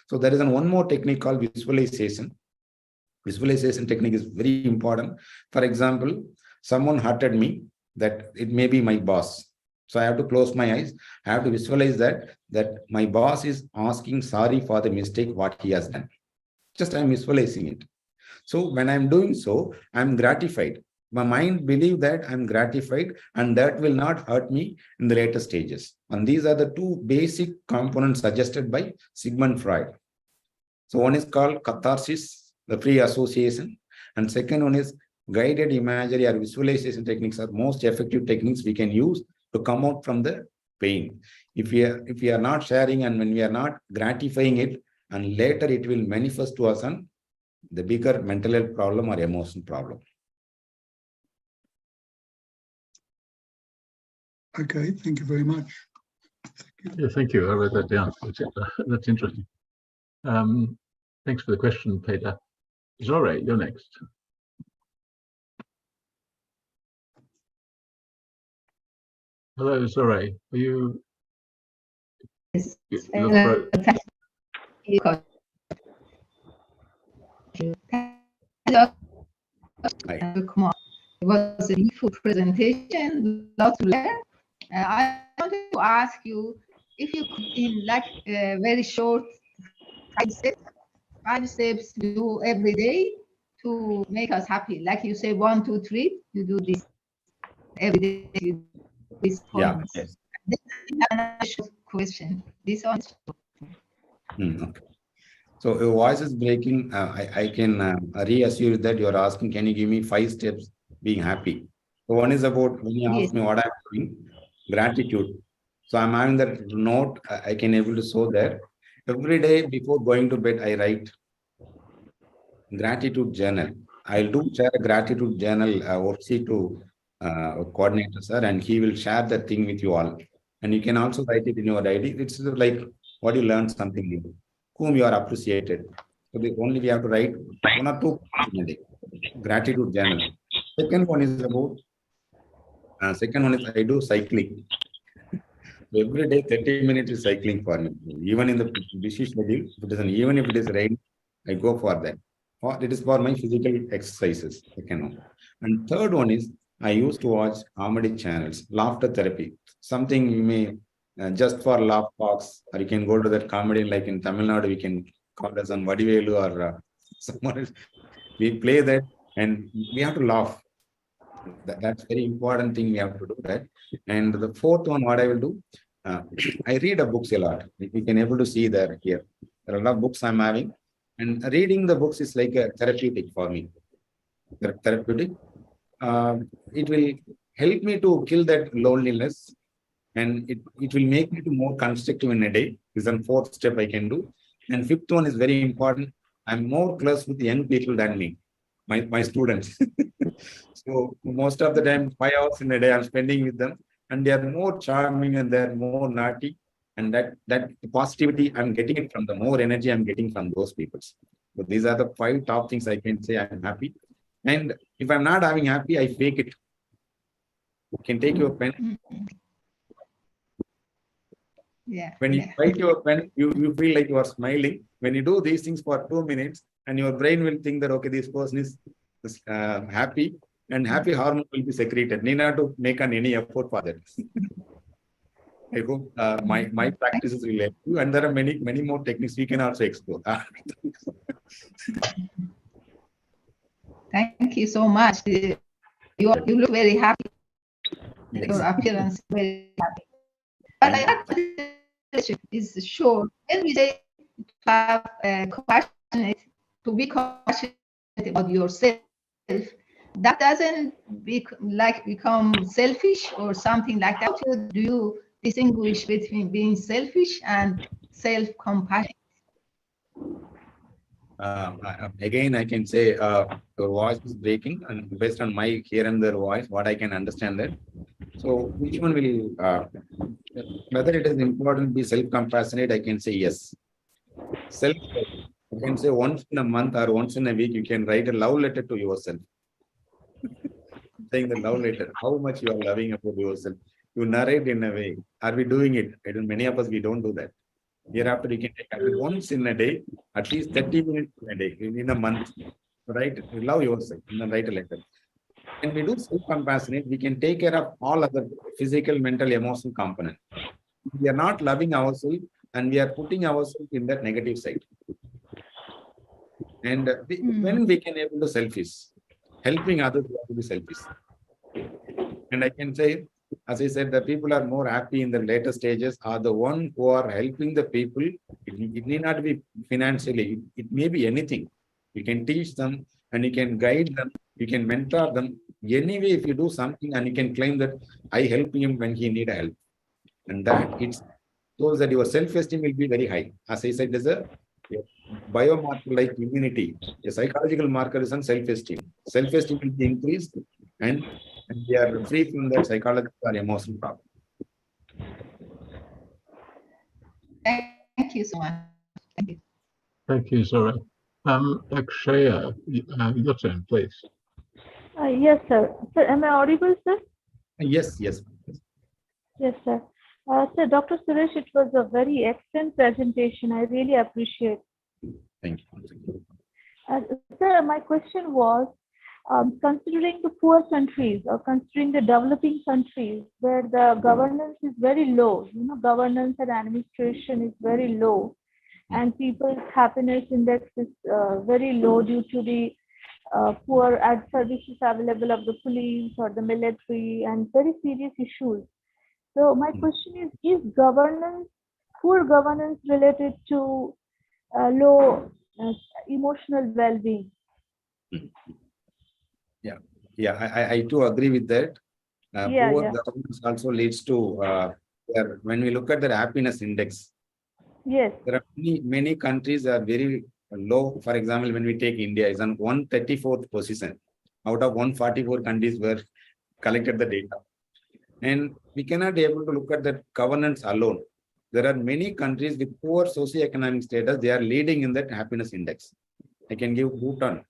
So there is one more technique called visualization. Visualization technique is very important. For example, someone hurted me, that it may be my boss. So I have to close my eyes. I have to visualize that my boss is asking sorry for the mistake what he has done. Just I'm visualizing it. So when I'm doing so, I'm gratified. My mind believes that I'm gratified, and that will not hurt me in the later stages. And these are the 2 basic components suggested by Sigmund Freud. So one is called catharsis, the free association, and second one is guided imagery or visualization techniques are most effective techniques we can use to come out from the pain. If we are not sharing and when we are not gratifying it, and later it will manifest to us on the bigger mental health problem or emotional problem. Okay, thank you very much. Yeah, thank you. I wrote that down. That's interesting. Thanks for the question, Peter. Zore, you're next. Hello, Zore. Are you? Yes. You look Hello. Come on. It was a beautiful presentation, lot to learn. I wanted to ask you if you could, in like very short 5 steps to do every day to make us happy. Like you say, 1, 2, 3, you do this every day. You do these points. Yeah. Yes. This is another short question. This one. Okay. So your voice is breaking. I can reassure you that you're asking, can you give me 5 steps being happy? So one is about when you Yes. ask me what I'm doing, gratitude. So I'm having that note I can able to show there. Every day before going to bed, I write gratitude journal. I'll do share a gratitude journal worksheet to coordinator sir, and he will share that thing with you all. And you can also write it in your diary. It's sort of like what you learned something new, whom you are appreciated. So the only we have to write 1 or 2 points in a day. Gratitude journal. Second one is about second one is I do cycling. Every day 30 minutes is cycling for me. Even in the busy schedule, if it is even if it is rain, I go for that. Or it is for my physical exercises. Second one. And third one is I used to watch comedy channels, laughter therapy. Something you may just for laugh box, or you can go to that comedy like in Tamil Nadu, we can call as on Vadivelu or someone else. We play that and we have to laugh. That's very important thing we have to do that. And the fourth one, what I will do, I read a books a lot. You can able to see there here. There are a lot of books I'm having, and reading the books is like a therapeutic for me. Therapeutic. It will help me to kill that loneliness, and it will make me to more constructive in a day. This is the fourth step I can do. And fifth one is very important. I'm more close with young people than me, my students. So most of the time, 5 hours in a day I'm spending with them, and they are more charming and they're more naughty. And that positivity I'm getting it from the more energy I'm getting from those people. So these are the 5 top things I can say I'm happy. And if I'm not having happy, I fake it. You can take your pen. Yeah. When you write your pen, you feel like you are smiling. When you do these things for 2 minutes, and your brain will think that, okay, this person is happy, and happy hormone will be secreted. Need not to make any effort for that. I hope my practices will help you, and there are many more techniques we can also explore. Thank you so much. You look very happy. Yes. Your appearance is very happy. But I have a question is sure. When we say to have compassionate, to be compassionate about yourself, that doesn't become selfish or something like that. How do you distinguish between being selfish and self-compassion? Again, I can say your voice is breaking, and based on my here and there voice, what I can understand that. So which one will, whether it is important to be self-compassionate, I can say yes. Self, I can say once in a month or once in a week, you can write a love letter to yourself. Saying the love letter, how much you are loving about yourself. You narrate in a way. Are we doing it? I don't, many of us, we don't do that. Hereafter, you can take once in a day, at least 30 minutes in a day, in a month, right? You love yourself and then write a letter. When we do self-compassionate, we can take care of all other physical, mental, emotional components. We are not loving ourselves, and we are putting ourselves in that negative side. And when we can able to selfish, helping others to be selfish. And I can say, as I said, the people are more happy in the later stages are the one who are helping the people. It need not be financially. It may be anything. You can teach them and you can guide them. You can mentor them. Anyway, if you do something and you can claim that I help him when he need help. And that it shows that your self-esteem will be very high. As I said, there's a biomarker like immunity. A psychological marker is on self-esteem. Self-esteem will be increased and we are free from that psychological or emotional problem. Thank you so much. Thank you. Thank you, Zora. Akshaya, your turn, please. Yes, sir. Sir, am I audible, sir? Yes. Yes, sir. Sir, Dr. Suresh, it was a very excellent presentation. I really appreciate. Thank you. Sir, my question was, considering the poor countries or considering the developing countries where the governance is very low, governance and administration is very low, and people's happiness index is very low due to the poor ad services available of the police or the military and very serious issues. So my question is governance, poor governance related to low emotional well-being. Yeah, I too agree with that. Yeah, Poor yeah. governance also leads to when we look at the happiness index, Yes. there are many countries are very low. For example, when we take India, is on 134th position out of 144 countries where collected the data. And we cannot be able to look at that governance alone. There are many countries with poor socioeconomic status. They are leading in that happiness index. I can give Bhutan.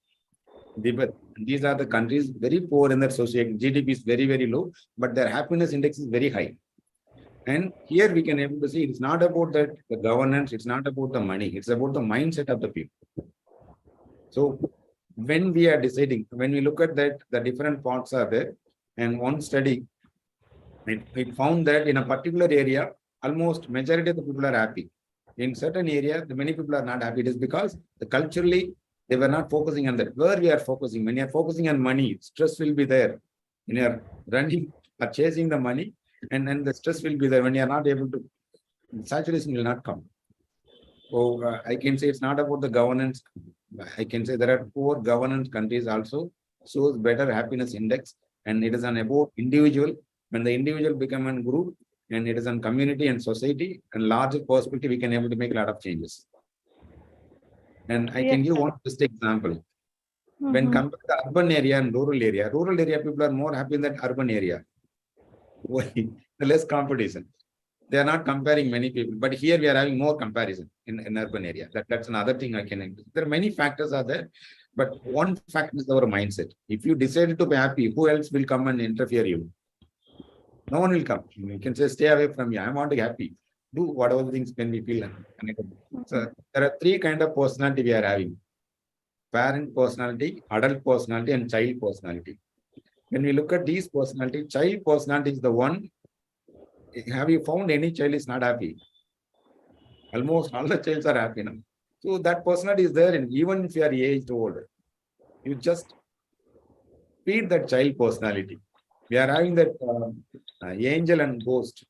These are the countries very poor in their GDP is very, very low, but their happiness index is very high. And here we can able to see it's not about the governance, it's not about the money, it's about the mindset of the people. So when we are deciding, when we look at that, the different parts are there. And one study, it found that in a particular area, almost majority of the people are happy. In certain area, the many people are not happy. It is because culturally, they were not focusing on that. Where we are focusing, when you are focusing on money, stress will be there. When you are running or chasing the money, and then the stress will be there. When you are not able to, saturation will not come. So I can say it's not about the governance. I can say there are poor governance countries also shows better happiness index, and it is an about individual. When the individual become a group, and it is on community and society and larger perspective, we can able to make a lot of changes. And I can give one just example. When compared to the urban area and rural area people are more happy in that urban area. Why? The less competition. They are not comparing many people, but here we are having more comparison in urban area. That's another thing I can. There are many factors are there, but one factor is our mindset. If you decided to be happy, who else will come and interfere you? No one will come. You can say, stay away from me. I want to be happy. Do whatever things can be feel connected. So there are three kind of personality we are having: parent personality, adult personality, and child personality. When we look at these personality, child personality is the one. Have you found any child is not happy? Almost all the childs are happy now. So that personality is there, and even if you are aged old, you just feed that child personality. We are having that angel and ghost.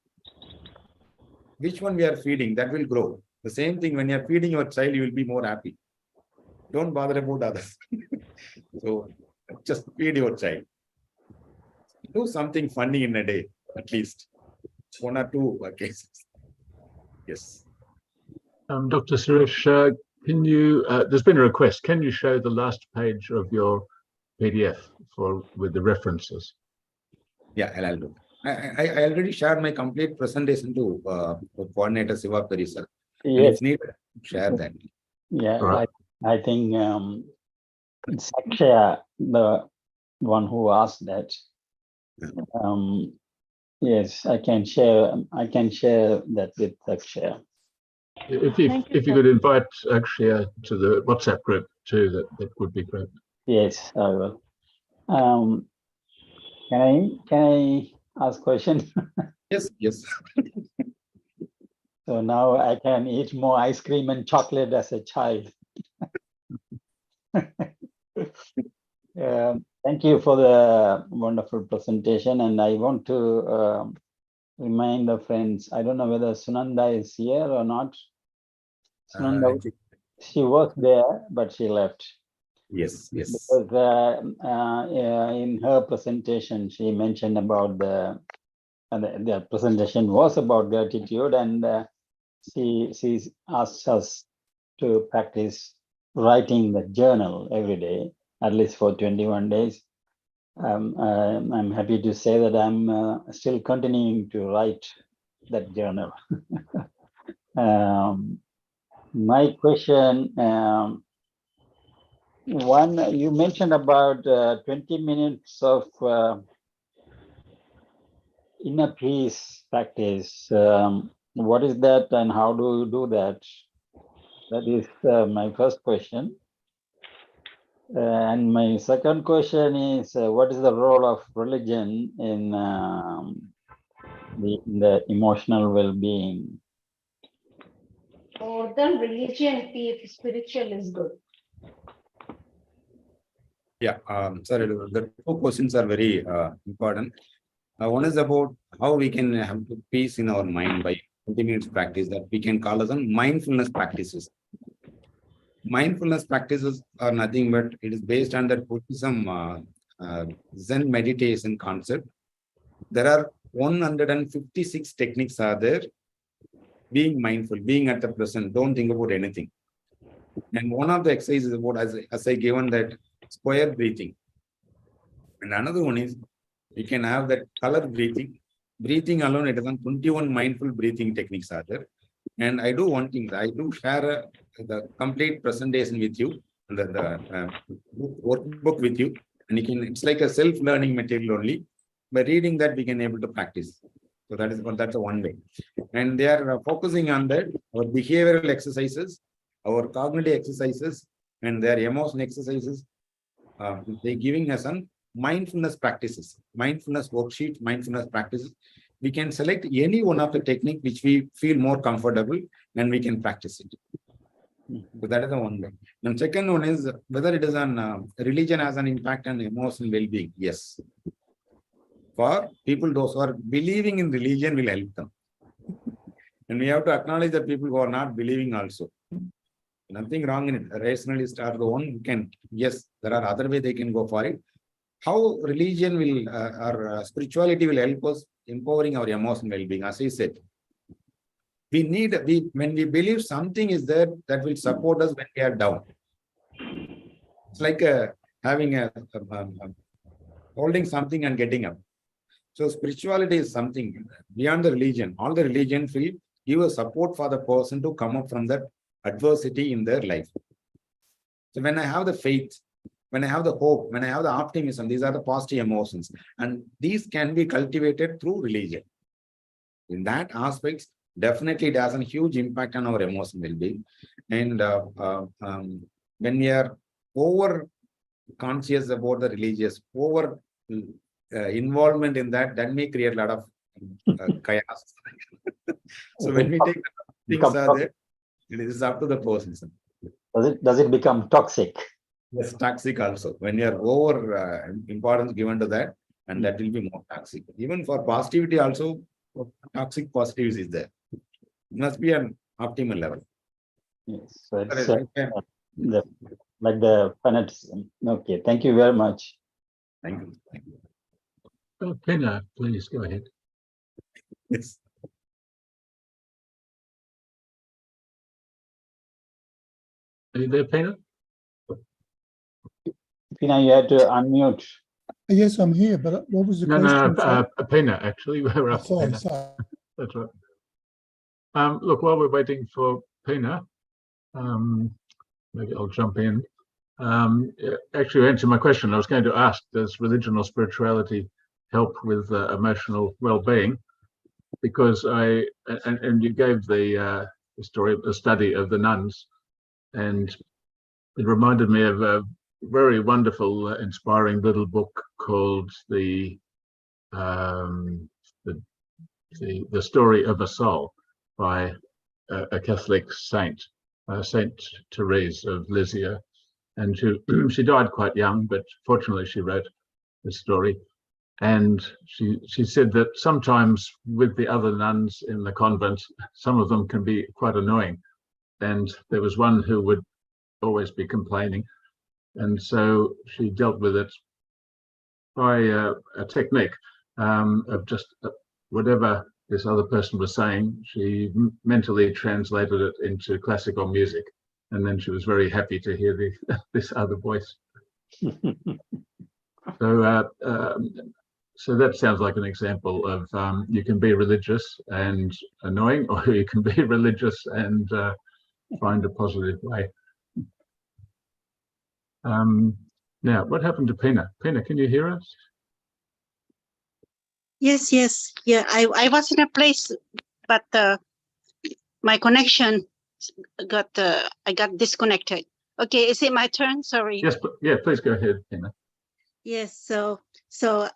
Which one we are feeding, that will grow. The same thing, when you are feeding your child, you will be more happy. Don't bother about others. So just feed your child. Do something funny in a day, at least. One or two cases. Yes. Dr. Suresh, can you, there's been a request, can you show the last page of your PDF with the references? Yeah, I'll do. I already shared my complete presentation to coordinator Siva Perisa. Yes. If needed, share that. Yeah, Right. I think it's Akshay, the one who asked that. Yes, I can share that with Akshay. If you could invite Akshay to the WhatsApp group too, that would be great. Yes, I will. Can I ask question? Yes, yes. So now I can eat more ice cream and chocolate as a child. Thank you for the wonderful presentation, and I want to remind the friends. I don't know whether Sunanda is here or not. Sunanda, she was there, but she left. Yes, yes. Because in her presentation, she mentioned about the presentation was about gratitude, and she asked us to practice writing the journal every day, at least for 21 days. I'm happy to say that I'm still continuing to write that journal. My question, one, you mentioned about 20 minutes of inner peace practice. What is that, and how do you do that? That is my first question. And my second question is, what is the role of religion in the emotional well-being? More than religion, spiritual is good. Yeah, sorry, the two questions are very important. One is about how we can have peace in our mind by 20 minutes practice that we can call as mindfulness practices. mindfulness practices are nothing but it is based on that Buddhism Zen meditation concept. There are 156 techniques are there. Being mindful, being at the present, don't think about anything. And one of the exercises is about, as I given that square breathing. And another one is you can have that color breathing. Breathing alone, it is on 21 mindful breathing techniques are there. And I do one thing, I do share the complete presentation with you, the workbook with you, and you can, it's like a self-learning material only. By reading that, we can able to practice. So that's a one way. And they are focusing on that, our behavioral exercises, our cognitive exercises, and their emotion exercises. They're giving us some mindfulness practices, mindfulness worksheet, mindfulness practices. We can select any one of the technique which we feel more comfortable and we can practice it. So that is the one way. And second one is whether it is on religion has an impact on emotional well-being. Yes. For people, those who are believing in religion will help them. And we have to acknowledge that people who are not believing also. Nothing wrong in it. Rationalists are the one who can, yes, there are other ways they can go for it. How religion will or spirituality will help us empowering our emotional well-being. As I said, when we believe something is there that will support us when we are down. It's like having holding something and getting up. So spirituality is something beyond the religion. All the religions will give a support for the person to come up from that adversity in their life. So when I have the faith, when I have the hope, when I have the optimism, these are the positive emotions. And these can be cultivated through religion. In that aspects, definitely it has a huge impact on our emotional well-being. And when we are over conscious about the religious, over involvement in that, may create a lot of chaos. So when we take things are there, it is up to the person. Does it become toxic? Yes, toxic also. When you are over importance given to that, and that will be more toxic. Even for positivity also, toxic positivity is there. It must be an optimal level. Yes, so it's like the fanaticism. Okay, thank you very much. Thank you. Thank you. Pena, please go ahead. Yes. Are you there, Pena? Pina, you had to unmute. Yes, I'm here, but what was the question? No, Pena, actually. We're up. Sorry. That's right. Look, while we're waiting for Pena, maybe I'll jump in. Actually, answer my question. I was going to ask, does religion or spirituality help with emotional well-being? Because and you gave the story of the study of the nuns, and it reminded me of a very wonderful, inspiring little book called the Story of a Soul by a Catholic saint, Saint Therese of Lisieux, and she died quite young, but fortunately she wrote the story. And she said that sometimes with the other nuns in the convent, some of them can be quite annoying, and there was one who would always be complaining, and so she dealt with it by a technique of just whatever this other person was saying, she mentally translated it into classical music, and then she was very happy to hear this other voice. So that sounds like an example of you can be religious and annoying, or you can be religious and find a positive way. Now, what happened to Pena? Pena, can you hear us? Yes. Yeah, I was in a place, but my connection I got disconnected. Okay, is it my turn? Sorry. Yes, yeah, please go ahead, Pena. Yes, so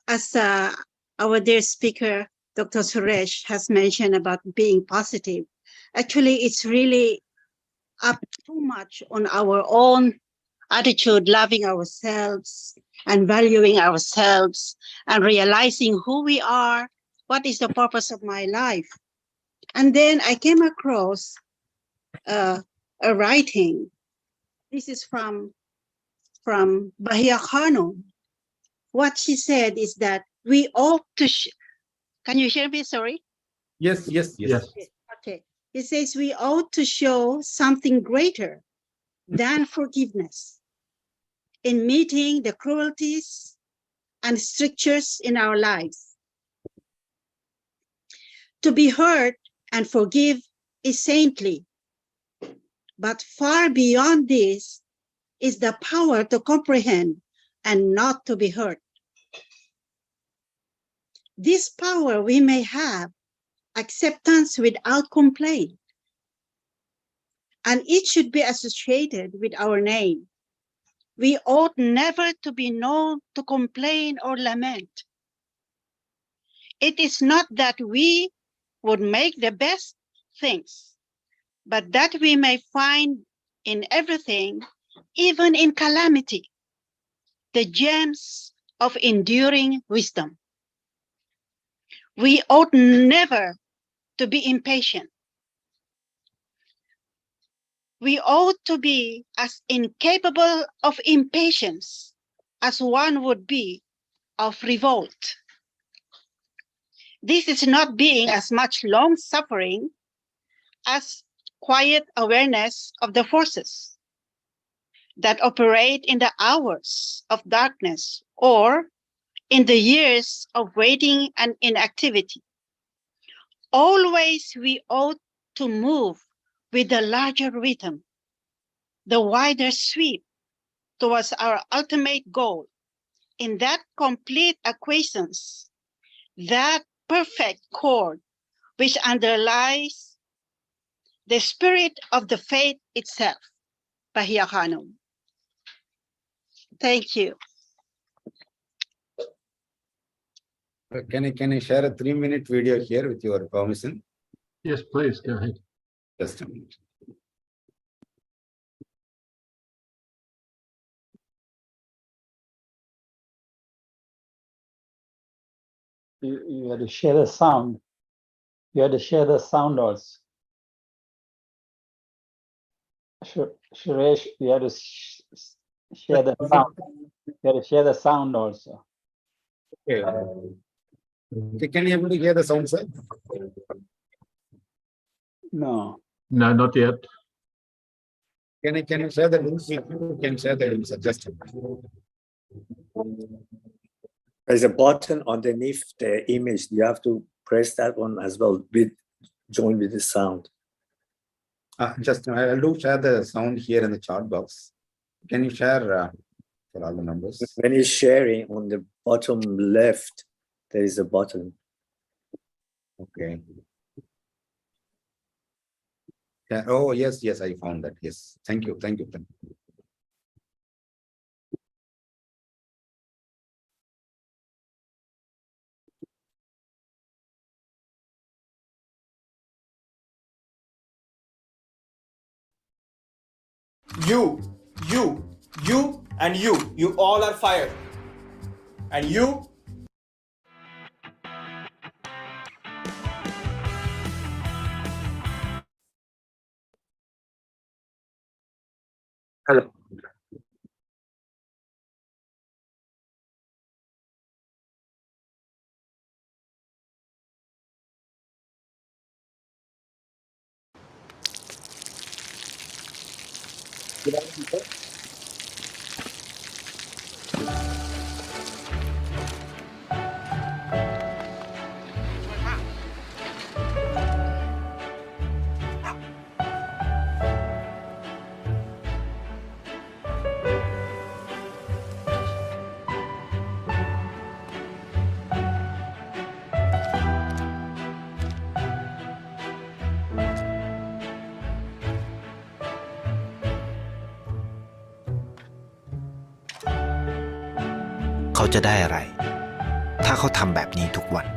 as our dear speaker, Dr. Suresh, has mentioned about being positive, actually, it's really up too much on our own attitude, loving ourselves and valuing ourselves and realizing who we are, what is the purpose of my life. And then I came across a writing This is from Bahia Khanum. What she said is that we ought to, can you hear me? Sorry. Yes, yes, yes. Okay. It says we ought to show something greater than forgiveness in meeting the cruelties and strictures in our lives. To be hurt and forgive is saintly, but far beyond this is the power to comprehend and not to be hurt. This power we may have acceptance without complaint, and it should be associated with our name. We ought never to be known to complain or lament. It is not that we would make the best things, but that we may find in everything, even in calamity, the gems of enduring wisdom. We ought never to be impatient. We ought to be as incapable of impatience as one would be of revolt. This is not being as much long-suffering as quiet awareness of the forces that operate in the hours of darkness or in the years of waiting and inactivity. Always we ought to move with the larger rhythm, the wider sweep towards our ultimate goal, in that complete acquiescence, that perfect chord which underlies the spirit of the faith itself. Bahia Khanum. Thank you. Can I share a 3-minute video here with your permission? Yes, please, go ahead. Just a minute. You had to share the sound. You had to share the sound also. Suresh, you had to share the sound. You had to share the sound also. Okay. Can you able to hear the sound, sir? No. No, not yet. Can you share the link? You can share the link, sir. Just a minute. There's a button underneath the image. You have to press that one as well, join with the sound. Just I'll do share the sound here in the chat box. Can you share for all the numbers? When you're sharing, on the bottom left, there is a button. Okay. Yeah. Oh, yes, I found that. Yes. Thank you. You, and you all are fired. And you, Hello.เขาจะได้อะไร ถ้าเขาทำแบบนี้ทุกวัน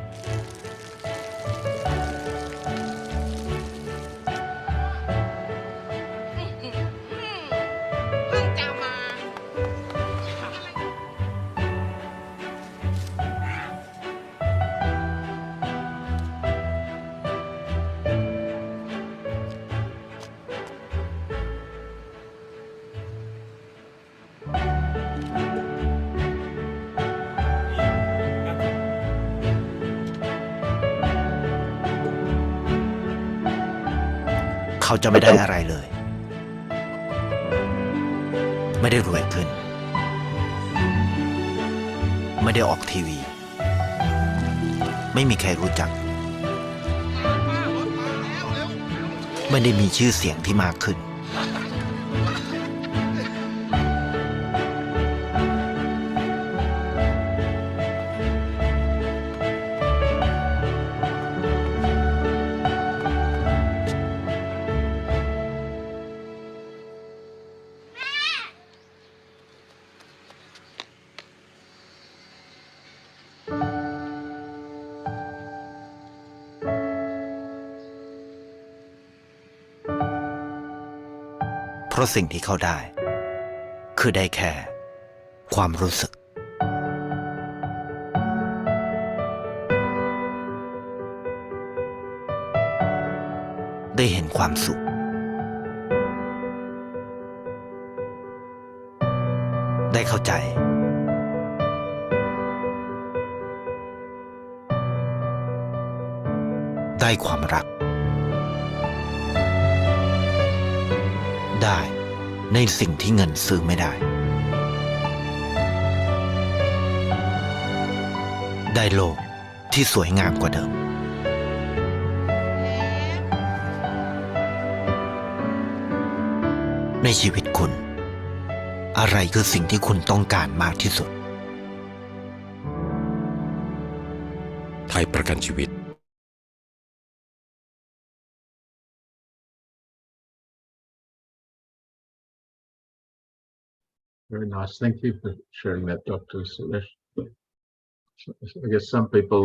เขาจะไม่ได้อะไรเลย ไม่ได้รวยขึ้น ไม่ได้ออกทีวี ไม่มีใครรู้จัก ไม่ได้มีชื่อเสียงที่มากขึ้น เพราะสิ่งที่เขาได้ คือได้แค่ความรู้สึก ได้เห็นความสุข ได้เข้าใจ ได้ความรัก ได้ในสิ่งที่เงินซื้อไม่ได้ ได้โลกที่สวยงามกว่าเดิม ในชีวิตคุณ อะไรคือสิ่งที่คุณต้องการมากที่สุด ไทยประกันชีวิต Very nice. Thank you for sharing that, Dr. Suresh. I guess some people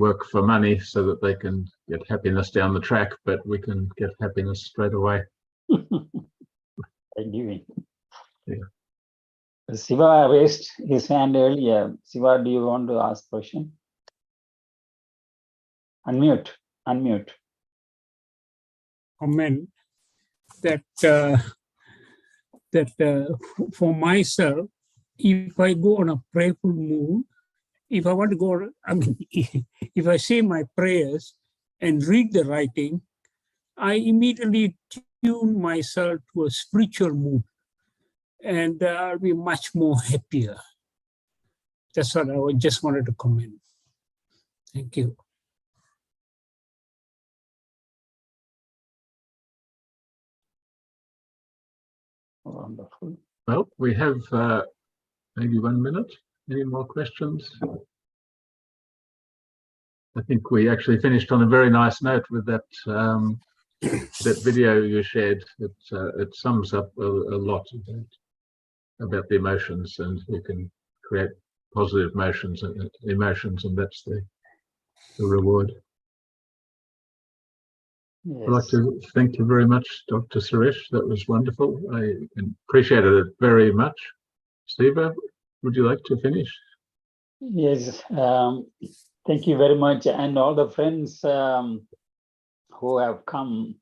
work for money so that they can get happiness down the track, but we can get happiness straight away. By giving. Yeah. Siva raised his hand earlier. Siva, do you want to ask a question? Unmute. Comment that for myself, if I go on a prayerful mood, if I want to go, I mean, if I say my prayers and read the writing, I immediately tune myself to a spiritual mood, and I'll be much more happier. That's what I just wanted to comment. Thank you. Wonderful. Well, we have maybe 1 minute. Any more questions? I think we actually finished on a very nice note with that that video you shared. It sums up a lot about the emotions, and you can create positive emotions, and that's the reward. Yes. I'd like to thank you very much, Dr. Suresh. That was wonderful. I appreciated it very much. Siva, would you like to finish? Yes. Thank you very much. And all the friends who have come,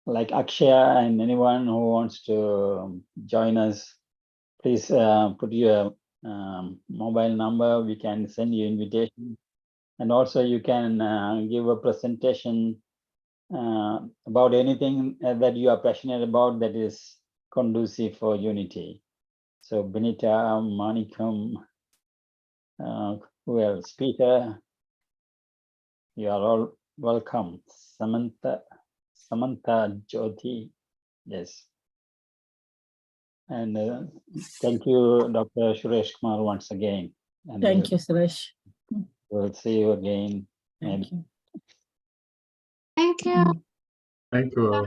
like Akshaya and anyone who wants to join us, please put your mobile number. We can send you invitation. And also you can give a presentation about anything that you are passionate about that is conducive for unity. So Benita, Manikam, who else? Peter, you are all welcome. Samantha Jyoti, yes. And thank you, Dr. Suresh Kumar, once again. And Thank you, Suresh. we'll see you again. Thank you. Thank you. Thank you all.